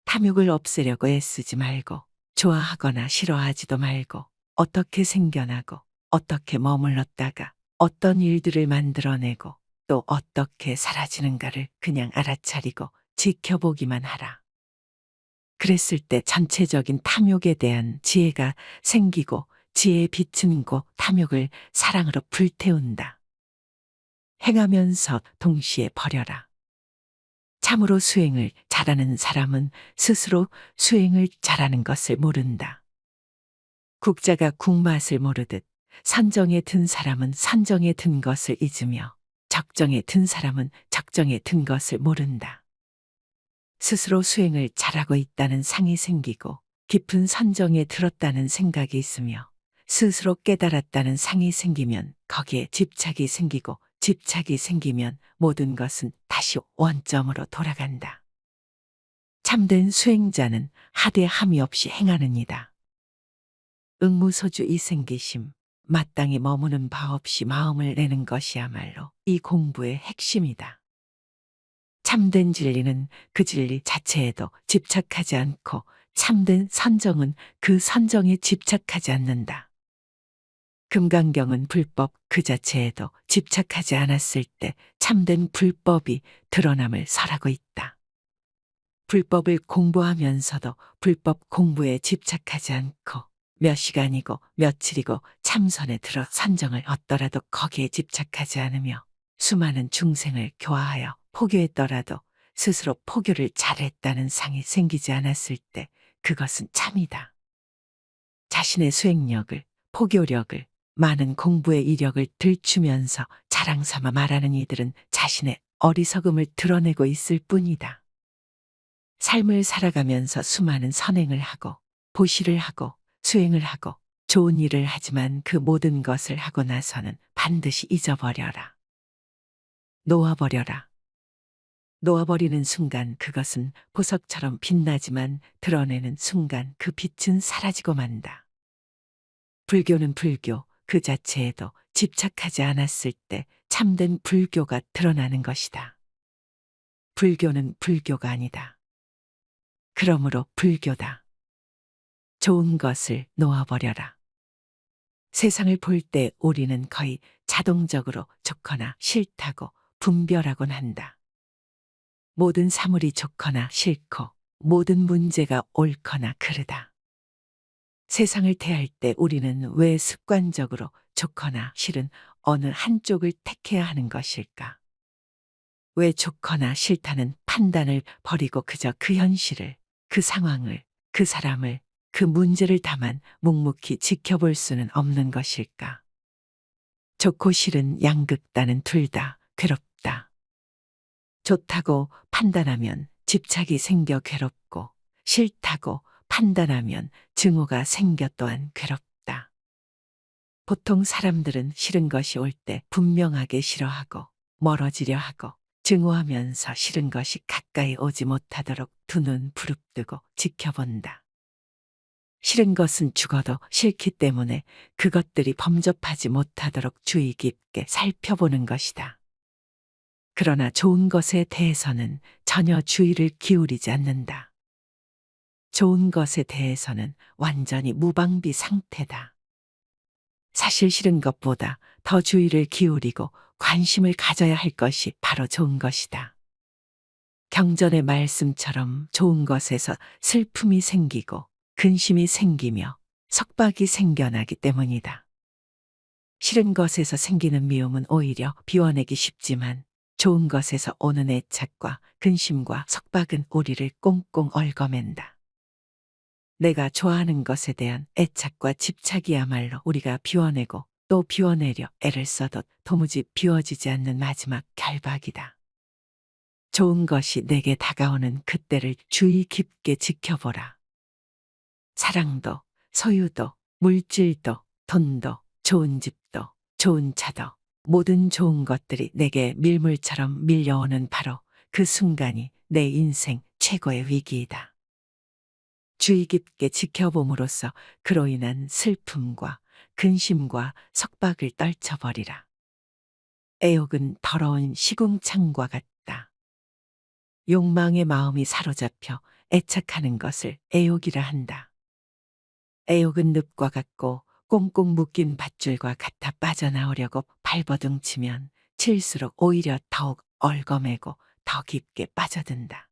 탐욕을 없애려고 애쓰지 말고 좋아하거나 싫어하지도 말고 어떻게 생겨나고 어떻게 머물렀다가 어떤 일들을 만들어내고 또 어떻게 사라지는가를 그냥 알아차리고 지켜보기만 하라. 그랬을 때 전체적인 탐욕에 대한 지혜가 생기고 지혜의 빛은 곧 탐욕을 사랑으로 불태운다. 행하면서 동시에 버려라. 참으로 수행을 잘하는 사람은 스스로 수행을 잘하는 것을 모른다. 국자가 국맛을 모르듯 선정에 든 사람은 선정에 든 것을 잊으며 적정에 든 사람은 적정에 든 것을 모른다. 스스로 수행을 잘하고 있다는 상이 생기고 깊은 선정에 들었다는 생각이 있으며 스스로 깨달았다는 상이 생기면 거기에 집착이 생기고 집착이 생기면 모든 것은 다시 원점으로 돌아간다. 참된 수행자는 하되 함이 없이 행하느니라. 응무소주 이생기심, 마땅히 머무는 바 없이 마음을 내는 것이야말로 이 공부의 핵심이다. 참된 진리는 그 진리 자체에도 집착하지 않고 참된 선정은 그 선정에 집착하지 않는다. 금강경은 불법 그 자체에도 집착하지 않았을 때 참된 불법이 드러남을 설하고 있다. 불법을 공부하면서도 불법 공부에 집착하지 않고 몇 시간이고 며칠이고 참선에 들어 선정을 얻더라도 거기에 집착하지 않으며 수많은 중생을 교화하여 포교했더라도 스스로 포교를 잘했다는 상이 생기지 않았을 때 그것은 참이다. 자신의 수행력을, 포교력을, 많은 공부의 이력을 들추면서 자랑 삼아 말하는 이들은 자신의 어리석음을 드러내고 있을 뿐이다. 삶을 살아가면서 수많은 선행을 하고 보시를 하고 수행을 하고 좋은 일을 하지만 그 모든 것을 하고 나서는 반드시 잊어버려라. 놓아버려라. 놓아버리는 순간 그것은 보석처럼 빛나지만 드러내는 순간 그 빛은 사라지고 만다. 불교는 불교 그 자체에도 집착하지 않았을 때 참된 불교가 드러나는 것이다. 불교는 불교가 아니다. 그러므로 불교다. 좋은 것을 놓아버려라. 세상을 볼 때 우리는 거의 자동적으로 좋거나 싫다고 분별하곤 한다. 모든 사물이 좋거나 싫고 모든 문제가 옳거나 그르다. 세상을 대할 때 우리는 왜 습관적으로 좋거나 싫은 어느 한쪽을 택해야 하는 것일까? 왜 좋거나 싫다는 판단을 버리고 그저 그 현실을, 그 상황을, 그 사람을, 그 문제를 다만 묵묵히 지켜볼 수는 없는 것일까? 좋고 싫은 양극단은 둘 다 괴롭다. 좋다고 판단하면 집착이 생겨 괴롭고 싫다고 판단하면 증오가 생겨 또한 괴롭다. 보통 사람들은 싫은 것이 올 때 분명하게 싫어하고 멀어지려 하고 증오하면서 싫은 것이 가까이 오지 못하도록 두 눈 부릅뜨고 지켜본다. 싫은 것은 죽어도 싫기 때문에 그것들이 범접하지 못하도록 주의 깊게 살펴보는 것이다. 그러나 좋은 것에 대해서는 전혀 주의를 기울이지 않는다. 좋은 것에 대해서는 완전히 무방비 상태다. 사실 싫은 것보다 더 주의를 기울이고 관심을 가져야 할 것이 바로 좋은 것이다. 경전의 말씀처럼 좋은 것에서 슬픔이 생기고 근심이 생기며 석박이 생겨나기 때문이다. 싫은 것에서 생기는 미움은 오히려 비워내기 쉽지만 좋은 것에서 오는 애착과 근심과 석박은 우리를 꽁꽁 얽어맨다. 내가 좋아하는 것에 대한 애착과 집착이야말로 우리가 비워내고 또 비워내려 애를 써도 도무지 비워지지 않는 마지막 결박이다. 좋은 것이 내게 다가오는 그때를 주의 깊게 지켜보라. 사랑도, 소유도, 물질도, 돈도, 좋은 집도, 좋은 차도, 모든 좋은 것들이 내게 밀물처럼 밀려오는 바로 그 순간이 내 인생 최고의 위기이다. 주의 깊게 지켜봄으로써 그로 인한 슬픔과 근심과 석박을 떨쳐버리라. 애욕은 더러운 시궁창과 같다. 욕망의 마음이 사로잡혀 애착하는 것을 애욕이라 한다. 애욕은 늪과 같고 꽁꽁 묶인 밧줄과 같아 빠져나오려고 발버둥치면 칠수록 오히려 더욱 얽어매고 더 깊게 빠져든다.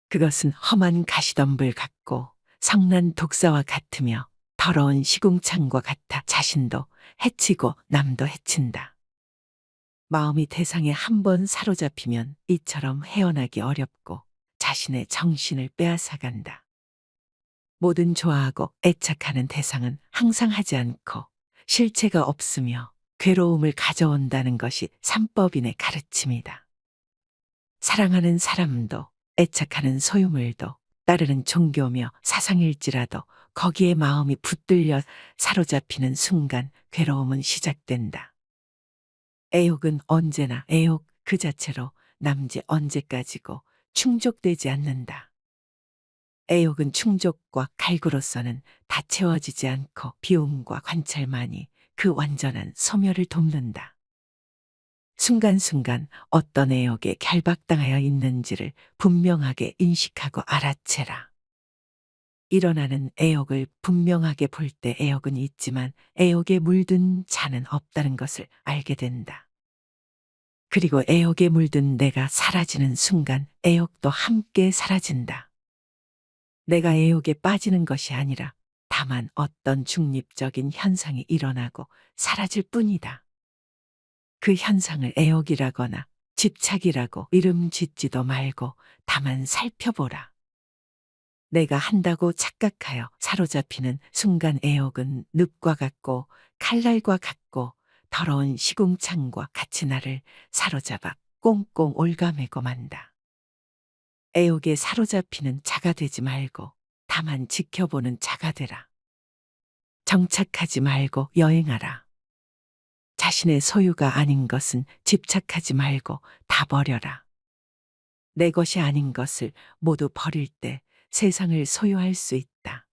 그것은 험한 가시덤불 같고 성난 독사와 같으며 더러운 시궁창과 같아 자신도 해치고 남도 해친다. 마음이 대상에 한 번 사로잡히면 이처럼 헤어나기 어렵고 자신의 정신을 빼앗아간다. 모든 좋아하고 애착하는 대상은 항상 하지 않고 실체가 없으며 괴로움을 가져온다는 것이 삼법인의 가르침이다. 사랑하는 사람도 애착하는 소유물도 따르는 종교며 사상일지라도 거기에 마음이 붙들려 사로잡히는 순간 괴로움은 시작된다. 애욕은 언제나 애욕 그 자체로 남지 언제까지고 충족되지 않는다. 애욕은 충족과 갈구로서는 다 채워지지 않고 비움과 관찰만이 그 완전한 소멸을 돕는다. 순간순간 어떤 애욕에 결박당하여 있는지를 분명하게 인식하고 알아채라. 일어나는 애욕을 분명하게 볼 때 애욕은 있지만 애욕에 물든 자는 없다는 것을 알게 된다. 그리고 애욕에 물든 내가 사라지는 순간 애욕도 함께 사라진다. 내가 애욕에 빠지는 것이 아니라 다만 어떤 중립적인 현상이 일어나고 사라질 뿐이다. 그 현상을 애욕이라거나 집착이라고 이름 짓지도 말고 다만 살펴보라. 내가 한다고 착각하여 사로잡히는 순간 애욕은 늪과 같고 칼날과 같고 더러운 시궁창과 같이 나를 사로잡아 꽁꽁 올가매고 만다. 애욕에 사로잡히는 자가 되지 말고 다만 지켜보는 자가 되라. 정착하지 말고 여행하라. 자신의 소유가 아닌 것은 집착하지 말고 다 버려라. 내 것이 아닌 것을 모두 버릴 때 세상을 소유할 수 있다.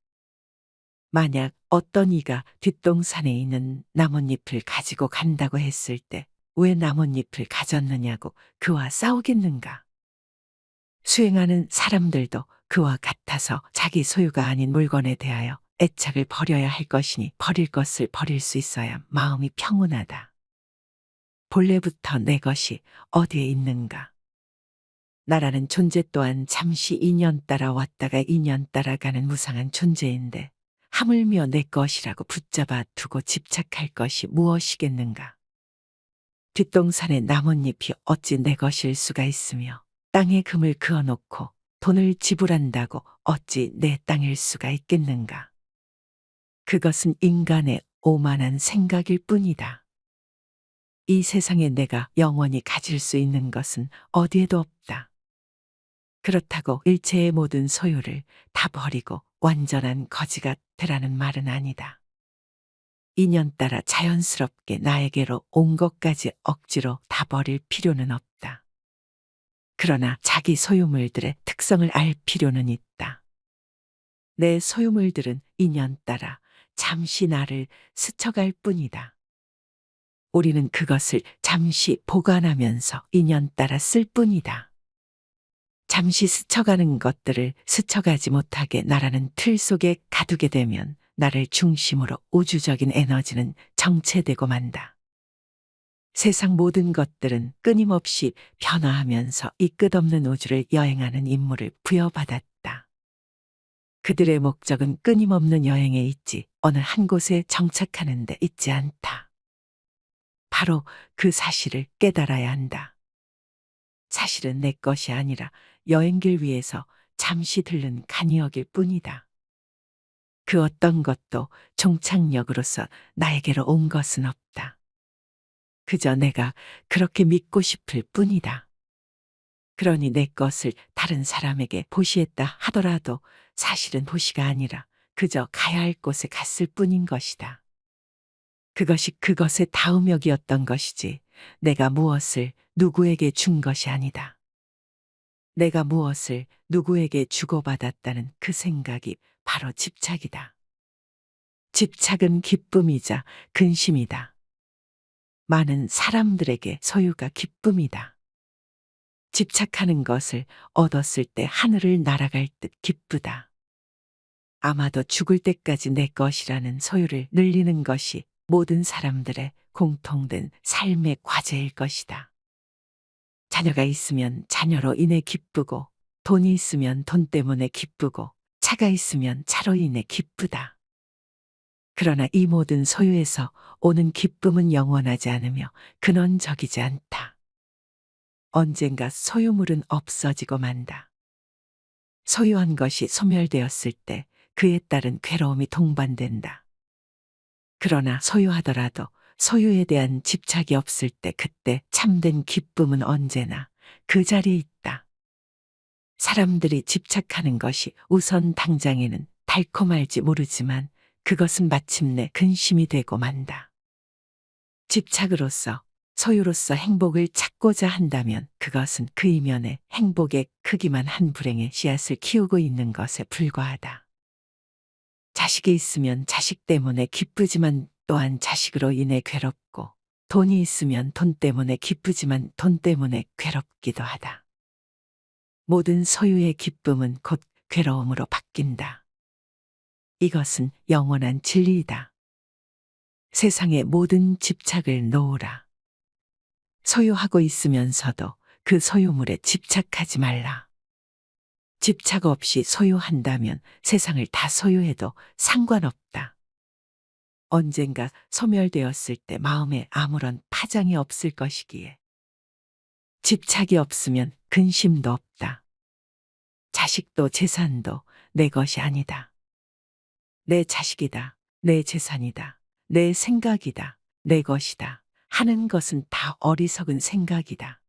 만약 어떤 이가 뒷동산에 있는 나뭇잎을 가지고 간다고 했을 때 왜 나뭇잎을 가졌느냐고 그와 싸우겠는가? 수행하는 사람들도 그와 같아서 자기 소유가 아닌 물건에 대하여 애착을 버려야 할 것이니 버릴 것을 버릴 수 있어야 마음이 평온하다. 본래부터 내 것이 어디에 있는가? 나라는 존재 또한 잠시 인연 따라 왔다가 인연 따라 가는 무상한 존재인데 하물며 내 것이라고 붙잡아 두고 집착할 것이 무엇이겠는가? 뒷동산의 나뭇잎이 어찌 내 것일 수가 있으며 땅에 금을 그어놓고 돈을 지불한다고 어찌 내 땅일 수가 있겠는가? 그것은 인간의 오만한 생각일 뿐이다. 이 세상에 내가 영원히 가질 수 있는 것은 어디에도 없다. 그렇다고 일체의 모든 소유를 다 버리고 완전한 거지가 되라는 말은 아니다. 인연 따라 자연스럽게 나에게로 온 것까지 억지로 다 버릴 필요는 없다. 그러나 자기 소유물들의 특성을 알 필요는 있다. 내 소유물들은 인연 따라 잠시 나를 스쳐갈 뿐이다. 우리는 그것을 잠시 보관하면서 인연 따라 쓸 뿐이다. 잠시 스쳐가는 것들을 스쳐가지 못하게 나라는 틀 속에 가두게 되면 나를 중심으로 우주적인 에너지는 정체되고 만다. 세상 모든 것들은 끊임없이 변화하면서 이 끝없는 우주를 여행하는 임무를 부여받았다. 그들의 목적은 끊임없는 여행에 있지 어느 한 곳에 정착하는 데 있지 않다. 바로 그 사실을 깨달아야 한다. 사실은 내 것이 아니라 여행길 위에서 잠시 들른 간이역일 뿐이다. 그 어떤 것도 종착역으로서 나에게로 온 것은 없다. 그저 내가 그렇게 믿고 싶을 뿐이다. 그러니 내 것을 다른 사람에게 보시했다 하더라도 사실은 보시가 아니라 그저 가야 할 곳에 갔을 뿐인 것이다. 그것이 그것의 다음역이었던 것이지 내가 무엇을 누구에게 준 것이 아니다. 내가 무엇을 누구에게 주고받았다는 그 생각이 바로 집착이다. 집착은 기쁨이자 근심이다. 많은 사람들에게 소유가 기쁨이다. 집착하는 것을 얻었을 때 하늘을 날아갈 듯 기쁘다. 아마도 죽을 때까지 내 것이라는 소유를 늘리는 것이 모든 사람들의 공통된 삶의 과제일 것이다. 자녀가 있으면 자녀로 인해 기쁘고, 돈이 있으면 돈 때문에 기쁘고, 차가 있으면 차로 인해 기쁘다. 그러나 이 모든 소유에서 오는 기쁨은 영원하지 않으며 근원적이지 않다. 언젠가 소유물은 없어지고 만다. 소유한 것이 소멸되었을 때 그에 따른 괴로움이 동반된다. 그러나 소유하더라도 소유에 대한 집착이 없을 때 그때 참된 기쁨은 언제나 그 자리에 있다. 사람들이 집착하는 것이 우선 당장에는 달콤할지 모르지만 그것은 마침내 근심이 되고 만다. 집착으로서 소유로서 행복을 찾고자 한다면 그것은 그 이면에 행복의 크기만 한 불행의 씨앗을 키우고 있는 것에 불과하다. 자식이 있으면 자식 때문에 기쁘지만 또한 자식으로 인해 괴롭고, 돈이 있으면 돈 때문에 기쁘지만 돈 때문에 괴롭기도 하다. 모든 소유의 기쁨은 곧 괴로움으로 바뀐다. 이것은 영원한 진리이다. 세상의 모든 집착을 놓으라. 소유하고 있으면서도 그 소유물에 집착하지 말라. 집착 없이 소유한다면 세상을 다 소유해도 상관없다. 언젠가 소멸되었을 때 마음에 아무런 파장이 없을 것이기에. 집착이 없으면 근심도 없다. 자식도 재산도 내 것이 아니다. 내 자식이다, 내 재산이다, 내 생각이다, 내 것이다 하는 것은 다 어리석은 생각이다.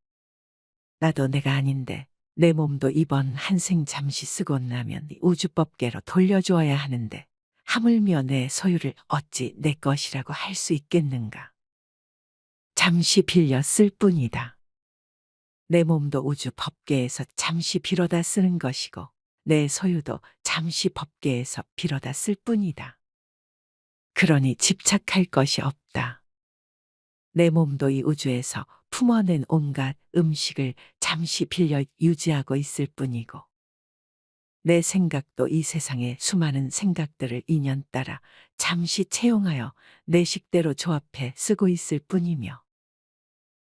나도 내가 아닌데 내 몸도 이번 한 생 잠시 쓰고 나면 우주법계로 돌려주어야 하는데 하물며 내 소유를 어찌 내 것이라고 할 수 있겠는가. 잠시 빌려 쓸 뿐이다. 내 몸도 우주 법계에서 잠시 빌어다 쓰는 것이고 내 소유도 잠시 법계에서 빌어다 쓸 뿐이다. 그러니 집착할 것이 없다. 내 몸도 이 우주에서 품어낸 온갖 음식을 잠시 빌려 유지하고 있을 뿐이고 내 생각도 이 세상의 수많은 생각들을 인연 따라 잠시 채용하여 내 식대로 조합해 쓰고 있을 뿐이며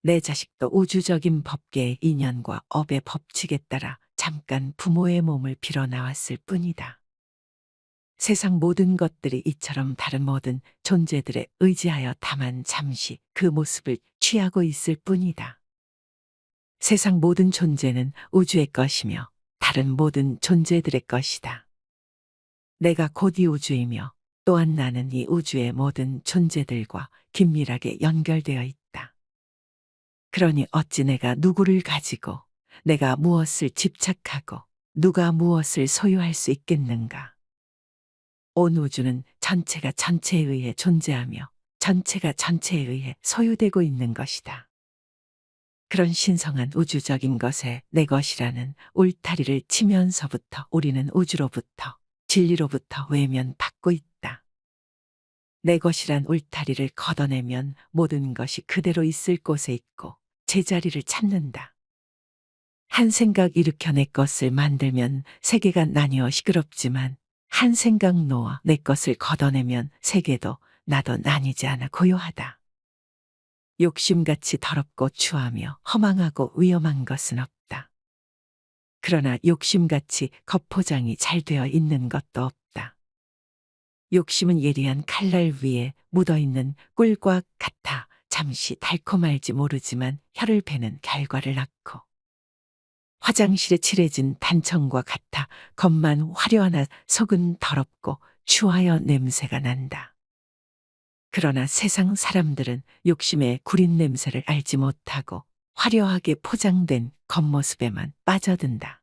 내 자식도 우주적인 법계의 인연과 업의 법칙에 따라 잠깐 부모의 몸을 빌어 나왔을 뿐이다. 세상 모든 것들이 이처럼 다른 모든 존재들에 의지하여 다만 잠시 그 모습을 취하고 있을 뿐이다. 세상 모든 존재는 우주의 것이며 다른 모든 존재들의 것이다. 내가 곧 이 우주이며 또한 나는 이 우주의 모든 존재들과 긴밀하게 연결되어 있다. 그러니 어찌 내가 누구를 가지고 내가 무엇을 집착하고 누가 무엇을 소유할 수 있겠는가. 온 우주는 전체가 전체에 의해 존재하며 전체가 전체에 의해 소유되고 있는 것이다. 그런 신성한 우주적인 것에 내 것이라는 울타리를 치면서부터 우리는 우주로부터 진리로부터 외면받고 있다. 내 것이란 울타리를 걷어내면 모든 것이 그대로 있을 곳에 있고 제자리를 찾는다. 한 생각 일으켜 내 것을 만들면 세계가 나뉘어 시끄럽지만 한 생각 놓아 내 것을 걷어내면 세계도 나도 나뉘지 않아 고요하다. 욕심같이 더럽고 추하며 허망하고 위험한 것은 없다. 그러나 욕심같이 겉포장이 잘 되어 있는 것도 없다. 욕심은 예리한 칼날 위에 묻어있는 꿀과 같아 잠시 달콤할지 모르지만 혀를 베는 결과를 낳고 화장실에 칠해진 단청과 같아 겉만 화려하나 속은 더럽고 추하여 냄새가 난다. 그러나 세상 사람들은 욕심의 구린 냄새를 알지 못하고 화려하게 포장된 겉모습에만 빠져든다.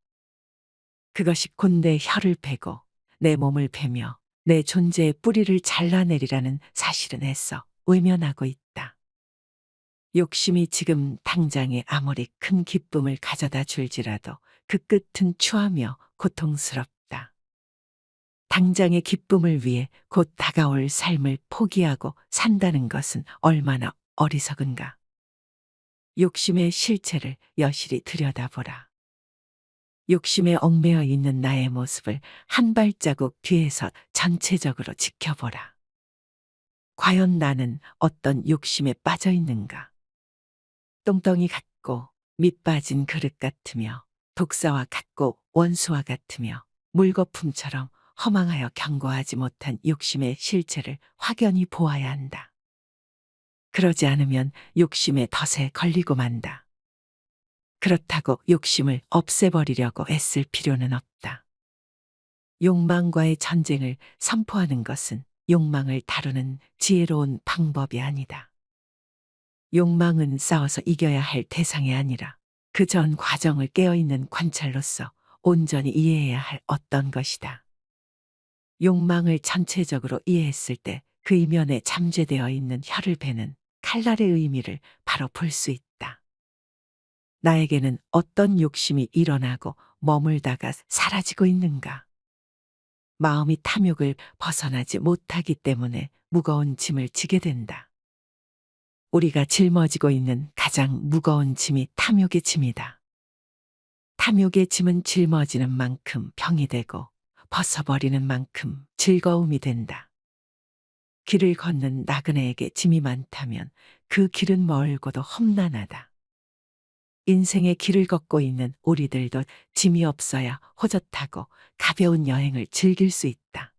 그것이 곧 내 혀를 베고 내 몸을 베며 내 존재의 뿌리를 잘라내리라는 사실은 애써 외면하고 있다. 욕심이 지금 당장에 아무리 큰 기쁨을 가져다 줄지라도 그 끝은 추하며 고통스럽다. 당장의 기쁨을 위해 곧 다가올 삶을 포기하고 산다는 것은 얼마나 어리석은가. 욕심의 실체를 여실히 들여다보라. 욕심에 얽매여 있는 나의 모습을 한 발자국 뒤에서 전체적으로 지켜보라. 과연 나는 어떤 욕심에 빠져 있는가? 똥덩이 같고 밑 빠진 그릇 같으며 독사와 같고 원수와 같으며 물거품처럼 허망하여 견고하지 못한 욕심의 실체를 확연히 보아야 한다. 그러지 않으면 욕심의 덫에 걸리고 만다. 그렇다고 욕심을 없애버리려고 애쓸 필요는 없다. 욕망과의 전쟁을 선포하는 것은 욕망을 다루는 지혜로운 방법이 아니다. 욕망은 싸워서 이겨야 할 대상이 아니라 그 전 과정을 깨어있는 관찰로서 온전히 이해해야 할 어떤 것이다. 욕망을 전체적으로 이해했을 때 그 이면에 잠재되어 있는 혀를 베는 칼날의 의미를 바로 볼 수 있다. 나에게는 어떤 욕심이 일어나고 머물다가 사라지고 있는가? 마음이 탐욕을 벗어나지 못하기 때문에 무거운 짐을 지게 된다. 우리가 짊어지고 있는 가장 무거운 짐이 탐욕의 짐이다. 탐욕의 짐은 짊어지는 만큼 병이 되고 벗어버리는 만큼 즐거움이 된다. 길을 걷는 나그네에게 짐이 많다면 그 길은 멀고도 험난하다. 인생의 길을 걷고 있는 우리들도 짐이 없어야 호젓하고 가벼운 여행을 즐길 수 있다.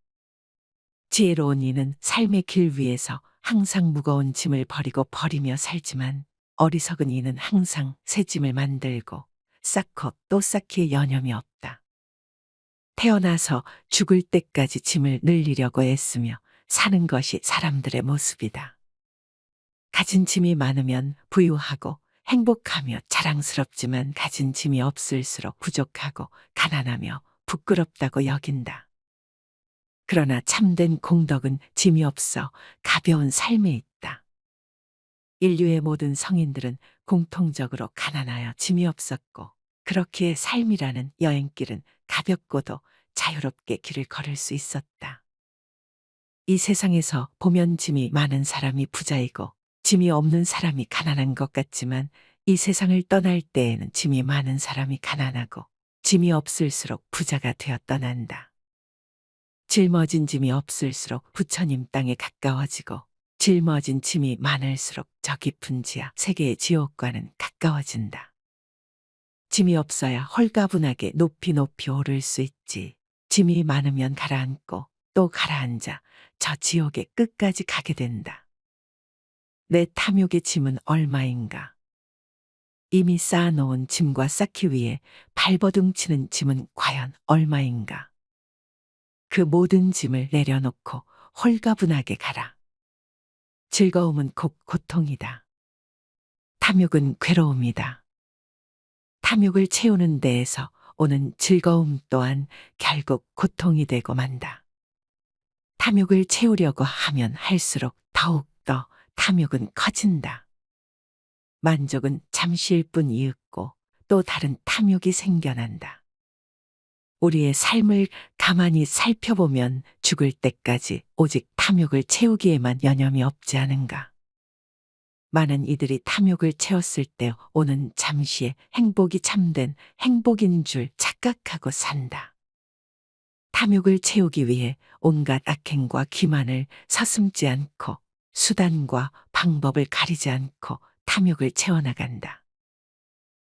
지혜로운 이는 삶의 길 위에서 항상 무거운 짐을 버리며 살지만 어리석은 이는 항상 새 짐을 만들고 쌓고 또 쌓기에 여념이 없다. 태어나서 죽을 때까지 짐을 늘리려고 애쓰며 사는 것이 사람들의 모습이다. 가진 짐이 많으면 부유하고 행복하며 자랑스럽지만 가진 짐이 없을수록 부족하고 가난하며 부끄럽다고 여긴다. 그러나 참된 공덕은 짐이 없어 가벼운 삶에 있다. 인류의 모든 성인들은 공통적으로 가난하여 짐이 없었고, 그렇기에 삶이라는 여행길은 가볍고도 자유롭게 길을 걸을 수 있었다. 이 세상에서 보면 짐이 많은 사람이 부자이고 짐이 없는 사람이 가난한 것 같지만, 이 세상을 떠날 때에는 짐이 많은 사람이 가난하고 짐이 없을수록 부자가 되어 떠난다. 짊어진 짐이 없을수록 부처님 땅에 가까워지고, 짊어진 짐이 많을수록 저 깊은 지하 세계의 지옥과는 가까워진다. 짐이 없어야 홀가분하게 높이 높이 오를 수 있지. 짐이 많으면 가라앉고 또 가라앉아 저 지옥의 끝까지 가게 된다. 내 탐욕의 짐은 얼마인가? 이미 쌓아놓은 짐과 쌓기 위해 발버둥치는 짐은 과연 얼마인가? 그 모든 짐을 내려놓고 홀가분하게 가라. 즐거움은 곧 고통이다. 탐욕은 괴로움이다. 탐욕을 채우는 데에서 오는 즐거움 또한 결국 고통이 되고 만다. 탐욕을 채우려고 하면 할수록 더욱더 탐욕은 커진다. 만족은 잠시일 뿐 이윽고 또 다른 탐욕이 생겨난다. 우리의 삶을 가만히 살펴보면 죽을 때까지 오직 탐욕을 채우기에만 여념이 없지 않은가. 많은 이들이 탐욕을 채웠을 때 오는 잠시의 행복이 참된 행복인 줄 착각하고 산다. 탐욕을 채우기 위해 온갖 악행과 기만을 서슴지 않고 수단과 방법을 가리지 않고 탐욕을 채워나간다.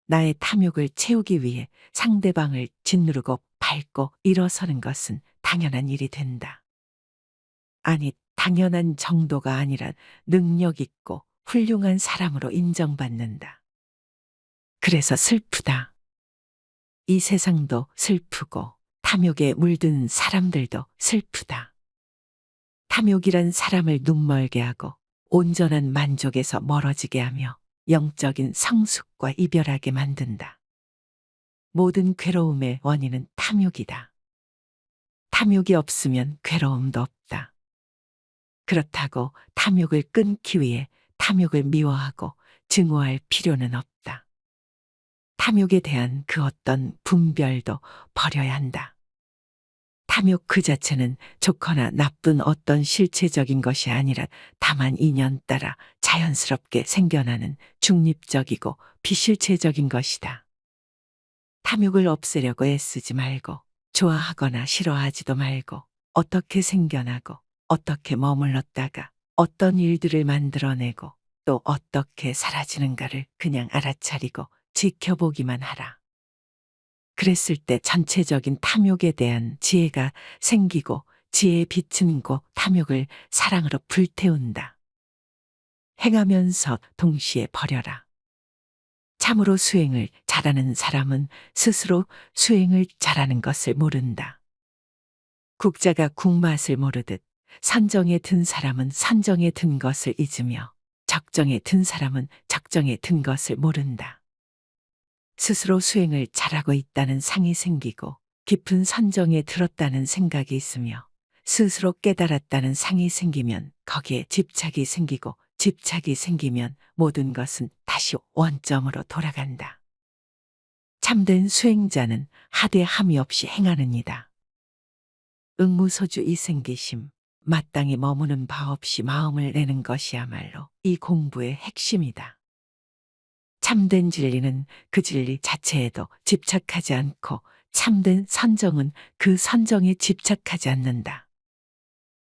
나의 탐욕을 채우기 위해 상대방을 짓누르고 밟고 일어서는 것은 당연한 일이 된다. 아니, 당연한 정도가 아니라 능력 있고 훌륭한 사람으로 인정받는다. 그래서 슬프다. 이 세상도 슬프고 탐욕에 물든 사람들도 슬프다. 탐욕이란 사람을 눈멀게 하고 온전한 만족에서 멀어지게 하며 영적인 성숙과 이별하게 만든다. 모든 괴로움의 원인은 탐욕이다. 탐욕이 없으면 괴로움도 없다. 그렇다고 탐욕을 끊기 위해 탐욕을 미워하고 증오할 필요는 없다. 탐욕에 대한 그 어떤 분별도 버려야 한다. 탐욕 그 자체는 좋거나 나쁜 어떤 실체적인 것이 아니라 다만 인연 따라 자연스럽게 생겨나는 중립적이고 비실체적인 것이다. 탐욕을 없애려고 애쓰지 말고 좋아하거나 싫어하지도 말고 어떻게 생겨나고 어떻게 머물렀다가 어떤 일들을 만들어내고 또 어떻게 사라지는가를 그냥 알아차리고 지켜보기만 하라. 그랬을 때 전체적인 탐욕에 대한 지혜가 생기고 지혜의 빛은 곧 탐욕을 사랑으로 불태운다. 행하면서 동시에 버려라. 참으로 수행을 잘하는 사람은 스스로 수행을 잘하는 것을 모른다. 국자가 국맛을 모르듯 선정에 든 사람은 선정에 든 것을 잊으며 적정에 든 사람은 적정에 든 것을 모른다. 스스로 수행을 잘하고 있다는 상이 생기고 깊은 선정에 들었다는 생각이 있으며 스스로 깨달았다는 상이 생기면 거기에 집착이 생기고 집착이 생기면 모든 것은 다시 원점으로 돌아간다. 참된 수행자는 하대함이 없이 행하느니라. 응무소주 이생기심, 마땅히 머무는 바 없이 마음을 내는 것이야말로 이 공부의 핵심이다. 참된 진리는 그 진리 자체에도 집착하지 않고 참된 선정은 그 선정에 집착하지 않는다.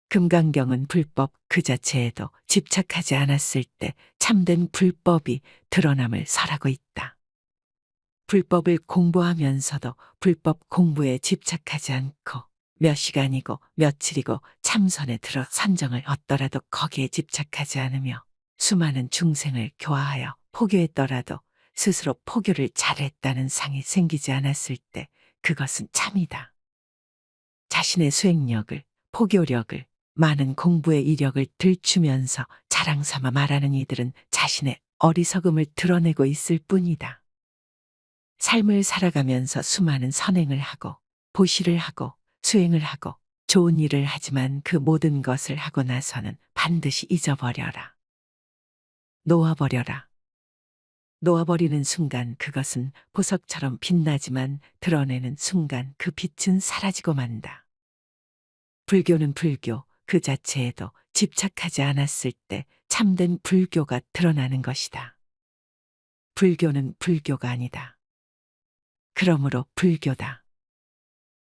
금강경은 불법 그 자체에도 집착하지 않았을 때 참된 불법이 드러남을 설하고 있다. 불법을 공부하면서도 불법 공부에 집착하지 않고 몇 시간이고 며칠이고 참선에 들어 선정을 얻더라도 거기에 집착하지 않으며 수많은 중생을 교화하여 포교했더라도 스스로 포교를 잘했다는 상이 생기지 않았을 때 그것은 참이다. 자신의 수행력을, 포교력을, 많은 공부의 이력을 들추면서 자랑삼아 말하는 이들은 자신의 어리석음을 드러내고 있을 뿐이다. 삶을 살아가면서 수많은 선행을 하고 보시를 하고 수행을 하고 좋은 일을 하지만 그 모든 것을 하고 나서는 반드시 잊어버려라. 놓아버려라. 놓아버리는 순간 그것은 보석처럼 빛나지만 드러내는 순간 그 빛은 사라지고 만다. 불교는 불교 그 자체에도 집착하지 않았을 때 참된 불교가 드러나는 것이다. 불교는 불교가 아니다. 그러므로 불교다.